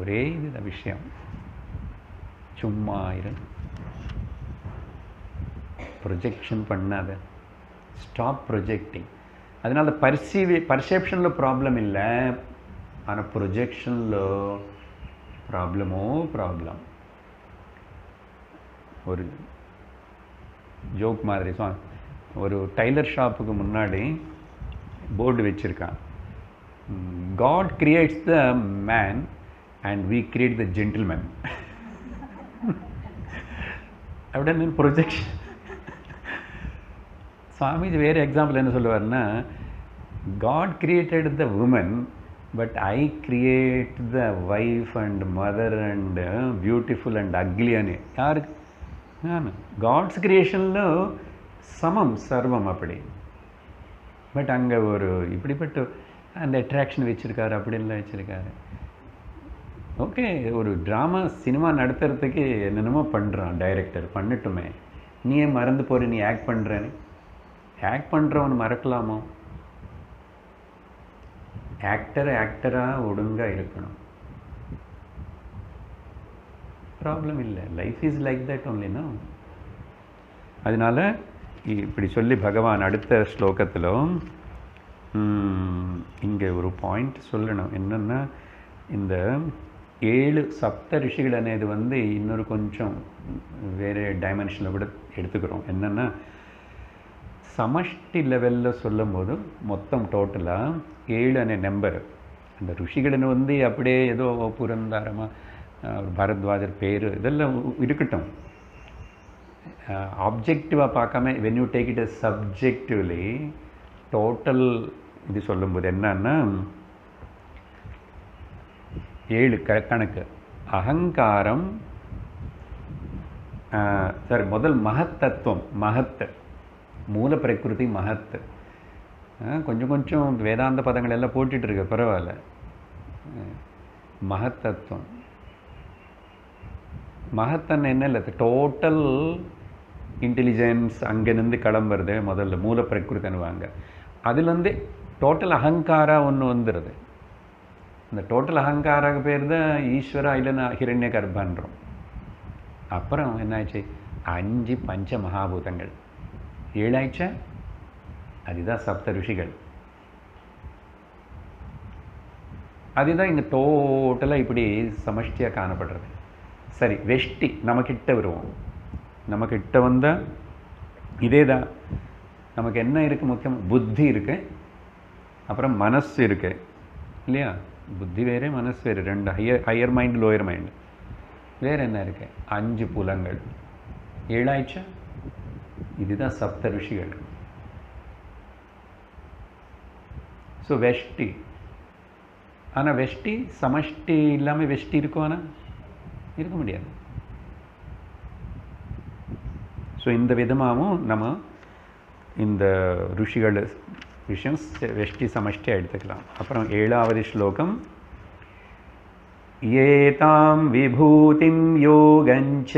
ஒரே இது விஷயம், சும்மா இரு, ப்ரொஜெக்ஷன் பண்ணாத, ஸ்டாப் ப்ரொஜெக்டிங். அதனால பர்செப்ஷனில் ப்ராப்ளம் இல்லை, ஆனால் ப்ரொஜெக்ஷனில் ப்ராப்ளம். ஒரு ஜோக் மாதிரி ஒரு டைலர் ஷாப்புக்கு முன்னாடி போர்டு வச்சுருக்கான், God creates the man and we create the gentleman. அப்படின்னு ப்ரொஜெக்ஷன். சுவாமிஜி வேறு எக்ஸாம்பிள் என்ன சொல்லுவார்னா, God created the woman but I create the wife and mother and beautiful and அக்லியானு. யாருக்கு? காட்ஸ் கிரியேஷனில் சமம் சர்வம் அப்படி. பட் அங்கே ஒரு இப்படிப்பட்ட அந்த அட்ராக்ஷன் வச்சுருக்காரு, அப்படின்லாம் வச்சுருக்காரு. ஓகே, ஒரு ட்ராமா சினிமா நடத்துறதுக்கு என்னென்னமோ பண்ணுறான் டைரக்டர், பண்ணட்டுமே. நீ ஏன் மறந்து போகிற, நீ ஆக்ட் பண்ணுறேன்னு. ஆக்ட் பண்ணுறவன் மறக்கலாமோ? ஆக்டராக ஒழுங்காக இருக்கணும், ப்ராப்ளம் இல்லை. லைஃப் இஸ் லைக் தட் ஒன்லினா. அதனால் இப்படி சொல்லி பகவான் அடுத்த ஸ்லோகத்திலும் இங்கே ஒரு பாயிண்ட் சொல்லணும். என்னென்னா, இந்த 7 சப்த ரிஷிகள் అనేది இன்னொரு கொஞ்சம் வேறு டைமென்ஷனில் கூட எடுத்துக்கிறோம். என்னென்னா, சமஷ்டி லெவலில் சொல்லும் போது மொத்தம் டோட்டலாக 7 அనే நம்பர். அந்த ரிஷிகளை அப்படியே ஏதோ புரந்தாரமாக பரத்வாஜர் பேர் இதெல்லாம் இருக்கட்டும், ஆப்ஜெக்டிவாக பார்க்காம when you take it as subjectively total இது சொல்லும்போது என்னன்னா 7 கணக்கு. அகங்காரம், சாரி, முதல் மகத்தத்துவம், மூல பிரகிருதி மகத். கொஞ்சம் கொஞ்சம் வேதாந்த பதங்கள் எல்லாம் போட்டுட்டு இருக்கு, பரவாயில்ல. மகத்தத்துவம், மகத்தன் என்ன இல்லை, டோட்டல் இன்டெலிஜென்ஸ் அங்கேருந்து கிளம்புறது முதல்ல மூல பிரகிருத்தனுவாங்க. அதுலேருந்து டோட்டல் அகங்காரா ஒன்று வந்துடுது. இந்த டோட்டல் அகங்காராக பேர் தான் ஈஸ்வரா இல்லைன்னா ஹிரண்ய கர்ப்பன்றோம். அப்புறம் என்னாச்சு, 5 பஞ்ச மகாபூதங்கள் 7 ஆயிடுச்சா, அதுதான் சப்த ரிஷிகள். அதுதான் இங்கே டோட்டலாக இப்படி சமஷ்டியாக காணப்படுறது. சரி, வெஷ்டி நமக்கிட்ட வருவோம். நமக்கிட்ட வந்தால் இதே தான். நமக்கு என்ன இருக்குது, முக்கியம் புத்தி இருக்குது, அப்புறம் மனசு இருக்குது இல்லையா? புத்தி வேறு, மனசு வேறு, 2 ஹையர் மைண்ட் லோயர் மைண்டு. வேறு என்ன இருக்குது, 5 புலங்கள் 7 ஆயிடுச்சா. இதுதான் சப்த ரிஷிகள். ஸோ வெஷ்டி. ஆனால் வெஷ்டி சமஷ்டி இல்லாமல் வெஷ்டி இருக்கும், ஆனால் இருக்க முடியாது. ஸோ இந்த விதமாகவும் நம்ம இந்த ருஷிகள் விஷயம் வெஷ்டி சமஷ்டியாக எடுத்துக்கலாம். அப்புறம் 7வது ஸ்லோகம், ஏதாம் விபூதிம் யோகஞ்ச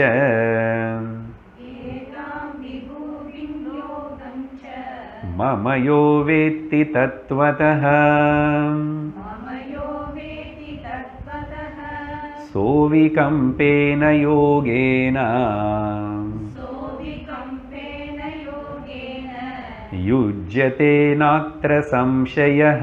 மம யோ வேத்தி தத்வதஹ சோவிகம்பேன யோகேன யுஜ்யதே நாத்ர சம்சயः.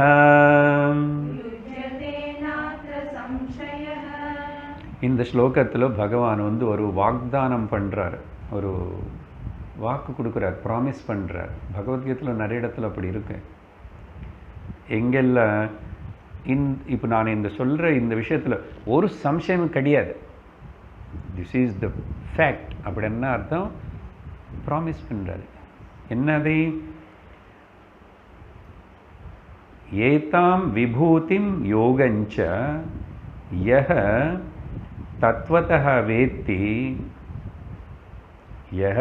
இந்த ஸ்லோகத்தில் பகவான் ஒரு வாக்தானம் பண்ணுறார், ஒரு வாக்கு கொடுக்குறார், ப்ராமிஸ் பண்ணுறார். பகவத்கீதையில் நிறைய இடத்துல அப்படி இருக்கு. எங்கெல்லாம் இப்போ நான் இந்த சொல்கிற இந்த விஷயத்தில் ஒரு சம்சயமும் கிடையாது. This is the fact. அப்படி என்ன அர்த்தம்? ப்ராமிஸ் பண்ணுறாரு. என்னதை? ஏதாம் விபூதிம் யோகஞ்ச யஹ தத்வதஹ வேத்தி, யஹ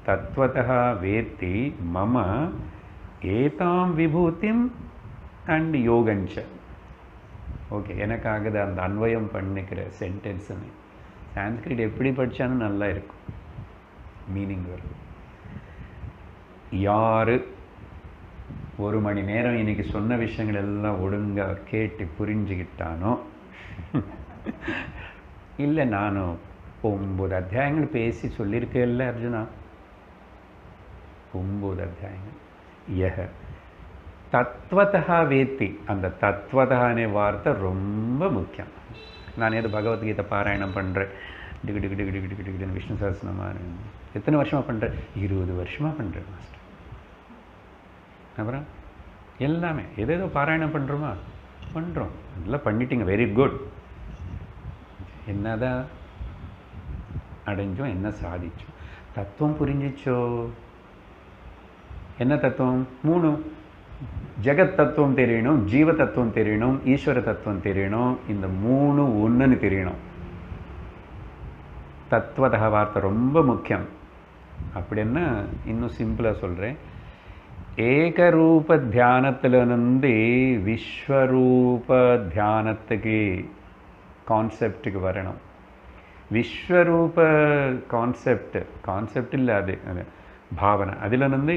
தத்வதஹ வேத்தி மம ஏதாம் விபூதிம் அண்ட் யோகஞ்ச. ஓகே, எனக்காக அந்த அன்வயம் பண்ணிக்கிற சென்டென்ஸுன்னு சான்ஸ்கிரிட் எப்படி படித்தாலும் நல்லா இருக்கும், மீனிங் வரும். யார் ஒரு மணி நேரம் இன்னைக்கு சொன்ன விஷயங்கள் எல்லாம் ஒழுங்காக கேட்டு புரிஞ்சுக்கிட்டானோ, இல்லை நானும் 9 அத்தியாயங்கள் பேசி சொல்லியிருக்கேன்ல அர்ஜுனா, 9 அத்தியாயங்கள். யஹ தத்வதஹ வேத்தி, அந்த தத்வதஹானே வார்த்தை ரொம்ப முக்கியம். நான் ஏதோ பகவத்கீதை பாராயணம் பண்ணுறேன், டிகு டிகு டிகு டிகு டிகு டிகுன்னு விஷ்ணு சஹஸ்ரநாமம் எத்தனை வருஷமாக பண்ணுறேன்? 20 வருஷமாக பண்ணுறேன் மாஸ்டர். அப்புறம் எல்லாமே ஏதேதோ பாராயணம் பண்ணுறோமா? பண்ணுறோம். இதெல்லாம் பண்ணிட்டீங்க, வெரி குட். என்னதான் அடைஞ்சோம், என்ன சாதிச்சோம்? தத்துவம் புரிஞ்சிச்சோ? என்ன தத்துவம்? 3. ஜெகத் தத்துவம் தெரியணும், ஜீவ தத்துவம் தெரியணும், ஈஸ்வர தத்துவம் தெரியணும். இந்த 3 ஒன்றுன்னு தெரியணும். தத்துவதக வார்த்தை ரொம்ப முக்கியம். அப்படின்னா இன்னும் சிம்பிளாக சொல்கிறேன். ஏகரூப தியானத்திலிருந்து விஸ்வரூப தியானத்துக்கு கான்செப்டுக்கு வரணும். விஸ்வரூப கான்செப்ட் இல்லை, அது பாவனை. அதிலிருந்து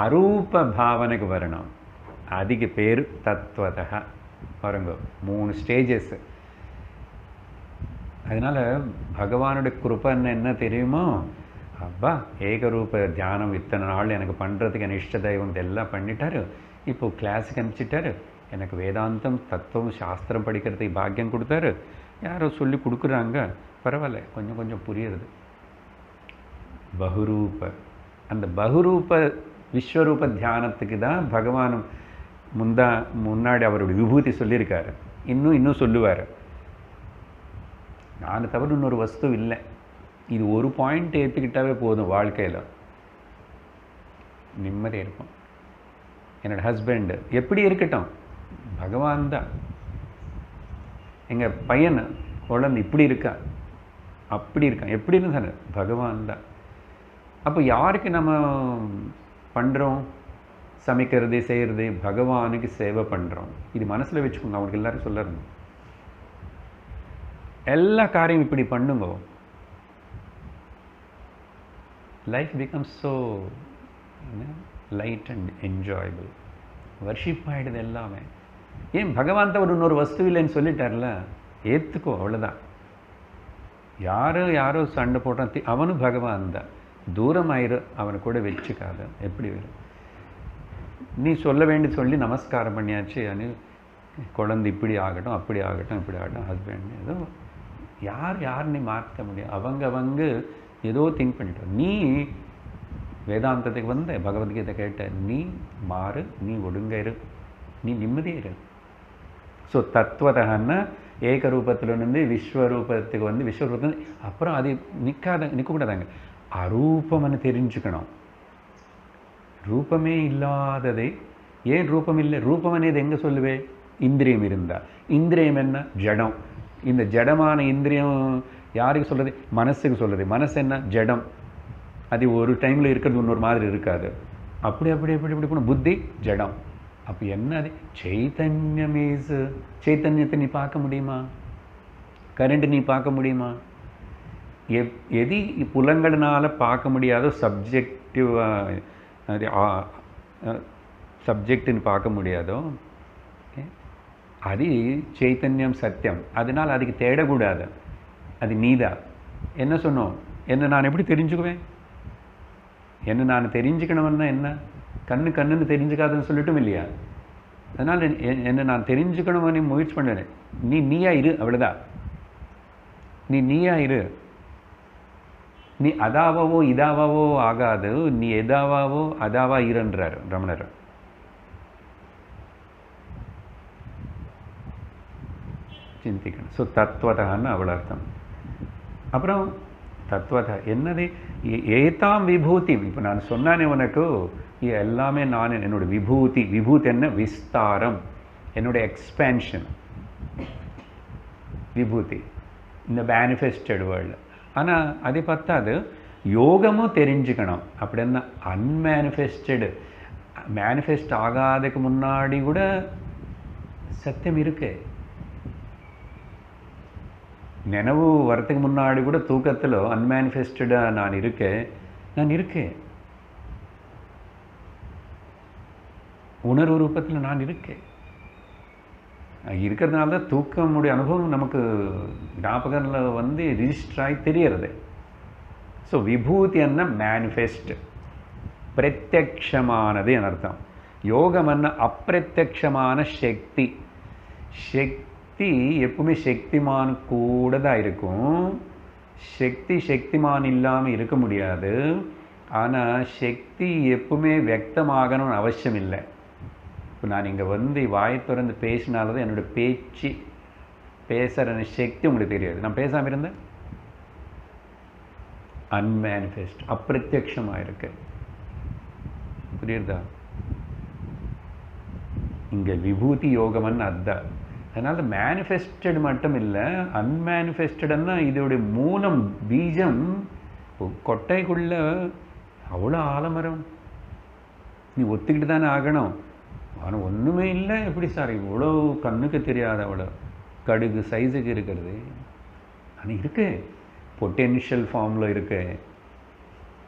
அரூப பாவனைக்கு வரணும். அதுக்கு பேர் தத்துவதக. பாருங்க, 3 ஸ்டேஜஸ். அதனால் பகவானுடைய கிருபைன்னு என்ன தெரியுமோ, அப்பா ஏகரூப தியானம் இத்தனை நாள் எனக்கு பண்ணுறதுக்கு என் இஷ்ட தெய்வம் எல்லாம் பண்ணிட்டாரு, இப்போது கிளாஸுக்கு அனுப்பிச்சிட்டாரு, எனக்கு வேதாந்தம் தத்துவம் சாஸ்திரம் படிக்கிறதுக்கு பாக்கியம் கொடுத்தாரு, யாரோ சொல்லி கொடுக்குறாங்க, பரவாயில்ல, கொஞ்சம் கொஞ்சம் புரியுறது. பகுரூப, அந்த பகுரூப விஸ்வரூப தியானத்துக்கு தான் பகவான் முன்னாடி அவருடைய விபூதி சொல்லியிருக்காரு. இன்னும் சொல்லுவார். நான் தவிர இன்னொரு வஸ்து இல்லை. இது ஒரு பாயிண்ட் ஏற்றுக்கிட்டாவே போதும், வாழ்க்கையில் நிம்மதி இருக்கும். என்னோட ஹஸ்பண்ட் எப்படி இருக்கட்டும், பகவான் தான். எங்கள் பையன் குழந்தை இப்படி இருக்கா, அப்படி இருக்கான், எப்படி இருந்தாரு, பகவான் தான். அப்போ யாருக்கு நம்ம பண்ணுறோம்? சமைக்கிறது, செய்கிறது, பகவானுக்கு சேவை பண்ணுறோம். இது மனசில் வச்சுக்கோங்க. அவங்களுக்கு எல்லாரும் சொல்லணும், எல்லா காரியம் இப்படி பண்ணுங்க. Life becomes so light and enjoyable. Worship ஆகிடுது எல்லாமே. ஏன் பகவான் தான் இன்னொரு வஸ்து இல்லைன்னு சொல்லிட்டார்ல, ஏற்றுக்கோ, அவ்வளோதான். யாரோ சண்டை போட்டான், அவனும் பகவான் தான். தூரம் ஆயிரு, அவனை கூட வச்சுக்காத. எப்படி வரும்? நீ சொல்ல வேண்டி சொல்லி நமஸ்காரம் பண்ணியாச்சு, அது குழந்தை இப்படி ஆகட்டும், அப்படி ஆகட்டும், இப்படி ஆகட்டும், ஹஸ்பண்ட் ஏதோ யார் நீ மாற்ற முடியும்? அவங்க ஏதோ திங்க் பண்ணிட்டோம். நீ வேதாந்தத்துக்கு வந்த, பகவத்கீதை கேட்ட, நீ மாறு, நீ ஒழுங்க இரு, நீ நிம்மதியாக இரு. ஸோ தத்துவதகன்னா ஏகரூபத்திலிருந்து விஸ்வரூபத்துக்கு வந்து, விஸ்வரூபத்தில் அப்புறம் அது நிற்கக்கூடாதாங்க. அரூபம்னு தெரிஞ்சுக்கணும். ரூபமே இல்லாததே. ஏன் ரூபம் இல்லை? ரூபம் అనేది எங்கே சொல்லுவே? இந்திரியம் இருந்தால். இந்திரியம் என்ன? ஜடம். இந்த ஜடமான இந்திரியம் யாருக்கு சொல்லுது? மனசுக்கு சொல்லுது. மனசு என்ன? ஜடம். அது ஒரு டைமில் இருக்கிறது இன்னொரு மாதிரி இருக்காது. அப்படி போன புத்தி ஜடம். அப்போ என்ன? அது சைத்தன்யம். சைத்தன்யத்தை நீ பார்க்க முடியுமா? கரண்ட் நீ பார்க்க முடியுமா? எது புலங்களினால் பார்க்க முடியாதோ, சப்ஜெக்டுன்னு பார்க்க முடியாதோ, அது சைத்தன்யம், சத்தியம். அதனால் அதுக்கு தேடக்கூடாது. அது நீதான். என்ன சொன்னோம்? என்ன நான் எப்படி தெரிஞ்சுக்குவேன்? என்ன நான் தெரிஞ்சுக்கணும்னா என்ன? கண்ணுன்னு தெரிஞ்சுக்காதுன்னு சொல்லிட்டும் இல்லையா? அதனால் என்ன நான் தெரிஞ்சுக்கணும்னு முயற்சி பண்ணுறேன். நீயா இரு, அவ்வளோதான். நீயா இரு. நீ அதாவோ இதாவோ ஆகாது. நீ எதாவோ அதாவா இருன்றார் ரமணர். சிந்திக்கணும். ஸோ தத்துவதான்னு அவ்வளோ அர்த்தம். அப்புறம் தத்துவதா என்னது? ஏதாம் விபூதி. இப்போ நான் சொன்னானே உனக்கு, எல்லாமே நான், என்னோட விபூதி. விபூதி என்ன? விஸ்தாரம், என்னோட எக்ஸ்பேன்ஷன், விபூதி இந்த மேனிஃபெஸ்டட் வேர்ல்டு. ஆனால் அதை பத்தாது, யோகமும் தெரிஞ்சுக்கணும். அப்படின்னா அன்மேனிஃபெஸ்டடு, மேனிஃபெஸ்ட் ஆகாததுக்கு முன்னாடி கூட சத்தியம் இருக்கு. நினைவு வரத்துக்கு முன்னாடி கூட தூக்கத்தில் அன்மேனிஃபெஸ்டடாக நான் இருக்கேன். உணர்வு ரூபத்தில் நான் இருக்கேன். இருக்கிறதுனால தான் தூக்கமுடைய அனுபவம் நமக்கு ஞாபகத்தில் வந்து ரிஜிஸ்டர் ஆகி தெரியறது. ஸோ விபூதி என்ன? மேனிஃபெஸ்ட், பிரத்யக்ஷமானது என் அர்த்தம். யோகம் என்ன? அப்பிரத்யக்ஷமான சக்தி. சக்தி எப்பவுமே சக்திமான் கூட தான் இருக்கும். சக்திமான் இல்லாமல் இருக்க முடியாது. ஆனால் சக்தி எப்பவுமே வியக்தமாகணும்னு அவசியம் இல்லை. இப்போ நான் இங்கே வந்து வாயை திறந்து பேசினால்தான் என்னோடய பேசுகிற சக்தி உங்களுக்கு தெரியாது. நான் பேசாமல் இருந்தேன், அன்மேனிஃபெஸ்ட், அப்பிரத்யக்ஷமாக இருக்கு. புரியுதா? இங்கே விபூதி யோகம்னு அதுதான். அதனால் மேனிஃபெஸ்டட் மட்டும் இல்லை, அன்மேனிஃபெஸ்டட்னா இதோடைய மூலம், பீஜம். கொட்டைக்குள்ள அவ்வளோ ஆலமரம், நீ ஒத்துக்கிட்டு தானே ஆகணும். ஆனால் ஒன்றுமே இல்லை. எப்படி சார் இவ்வளோ கண்ணுக்கு தெரியாத அவ்வளோ கடுகு சைஸுக்கு இருக்கிறது? ஆனால் இருக்கு, பொட்டென்ஷியல் ஃபார்மில் இருக்கு,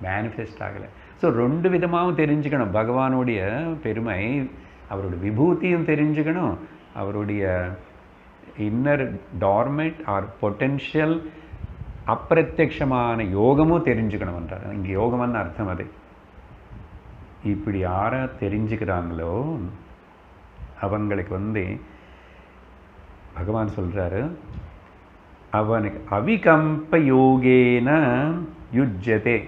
மேனிஃபெஸ்ட் ஆகலை. ஸோ ரெண்டு விதமாகவும் தெரிஞ்சுக்கணும். பகவானுடைய பெருமை, அவருடைய விபூதியும் தெரிஞ்சுக்கணும், அவருடைய இன்னர் டார்மெண்ட் ஆர் பொட்டென்ஷியல் அப்பிரத்யக்ஷமான யோகமும் தெரிஞ்சுக்கணும் என்றார். இங்கே யோகம்னு அர்த்தம் அது. இப்படி யாரை தெரிஞ்சுக்கிறாங்களோ அவங்களுக்கு வந்து பகவான் சொல்கிறாரு, அவனுக்கு அவிகம்ப யோகேன யுஜ்யதே,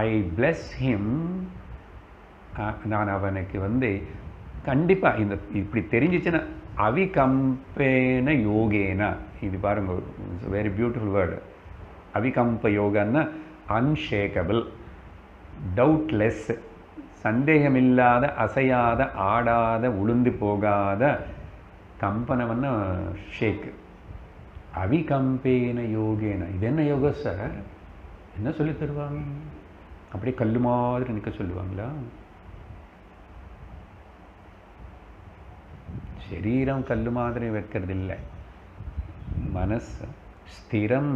ஐ பிளஸ் ஹிம். நான் அவனுக்கு வந்து கண்டிப்பாக இந்த இப்படி தெரிஞ்சிச்சுன்னா, அவிகம்பேன யோகேனா, இது பாருங்க, இட்ஸ் வெரி பியூட்டிஃபுல் வேர்டு. அவிகம்ப யோகன்னா அன்ஷேக்கபிள், டவுட்லெஸ், சந்தேகமில்லாத, அசையாத, ஆடாத, உளுந்து போகாத, கம்பனம்னா ஷேக்கு. அவிகம்பேன யோகேன, இது என்ன யோகம் சார்? என்ன சொல்லி தருவாங்க? அப்படியே கல் மாதிரி நிற்க சொல்லுவாங்களா? శరీరం కళ్ళు మాత్రమే వెక్కర్దిల్ల, మనస్సు స్థిరం.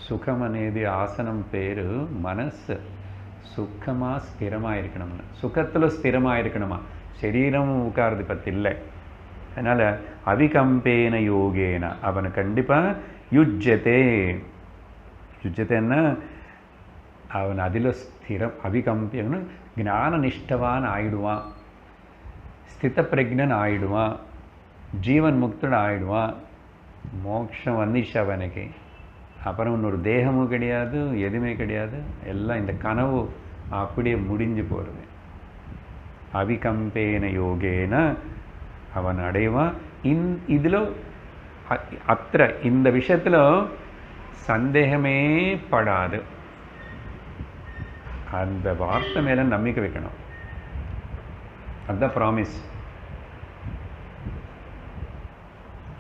సుఖం అనేది ఆసనం పేరు. మనస్సు சுக்கமா ஸ்திரமாக இருக்கணும்னு, சுகத்தில் ஸ்திரமாக இருக்கணுமா, சரீரம் உட்கார்றது பற்றி இல்லை. அதனால் அவிகம்பேன யோகேன அவனை கண்டிப்பாக யுஜ்ஜத்தேன்னா அவன் அதில் ஸ்திரம். அவிகம்பியன்னு ஞான நிஷ்டவான் ஆயிடுவான், ஸ்தித பிரஜன் ஆயிடுவான், ஜீவன் முக்தன் ஆயிடுவான். மோட்சம் வந்துச்சு அவனுக்கு. அப்புறம் இன்னொரு தேகமும் கிடையாது, எதுவுமே கிடையாது. எல்லாம் இந்த கனவு அப்படியே முடிஞ்சு போகிறது. அவிகம்பேன யோகேன அவன் அடைவான். இதில் இந்த விஷயத்தில் சந்தேகமே படாது. அந்த வார்த்தை மேலே நம்பிக்கை வைக்கணும். அதுதான் ப்ராமிஸ்.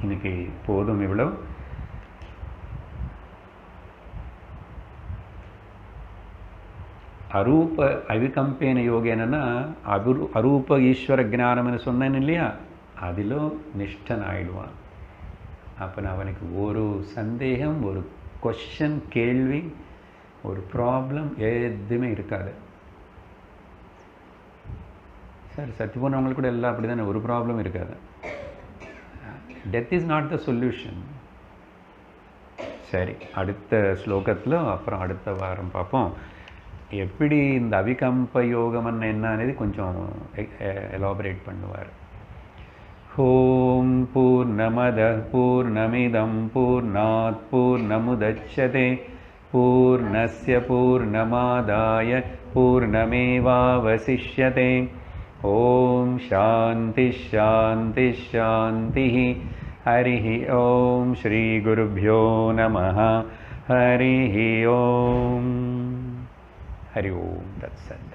இன்னைக்கு போதும் இவ்வளோ. அரூப அவிகம்பேன யோகேனா அரூப ஈஸ்வர ஜானம்னு சொன்னேன்னு இல்லையா, அதிலும் நிஷ்டன் ஆயிடுவான். அப்போ அவனுக்கு ஒரு சந்தேகம், ஒரு கொஸ்டின், கேள்வி, ஒரு ப்ராப்ளம் எதுவுமே இருக்காது. சார் சத்தி போனவங்களுக்கு கூட எல்லாம் அப்படி தானே, ஒரு ப்ராப்ளம் இருக்காது. Death is not the solution. சரி, அடுத்த ஸ்லோகத்தில் அப்புறம் அடுத்த வாரம் பார்ப்போம். எப்படி இந்த அவிகம்ப யோகம்னு என்ன అనేది கொஞ்சம் எலாபரேட் பண்ணுவார். ஓம் பூர்ணமத பூர்ணமிதம் பூர்ணாத் பூர்ணமுதச்யதே பூர்ணஸ்ய பூர்ணமாதாய பூர்ணமேவாவசிஷ்யதே. ஓம் சாந்தி ஷாந்தி ஷாந்தி. हरिः ओम श्री गुरुभ्यो नमः हरिः ओम हरि ओम तत्सत्।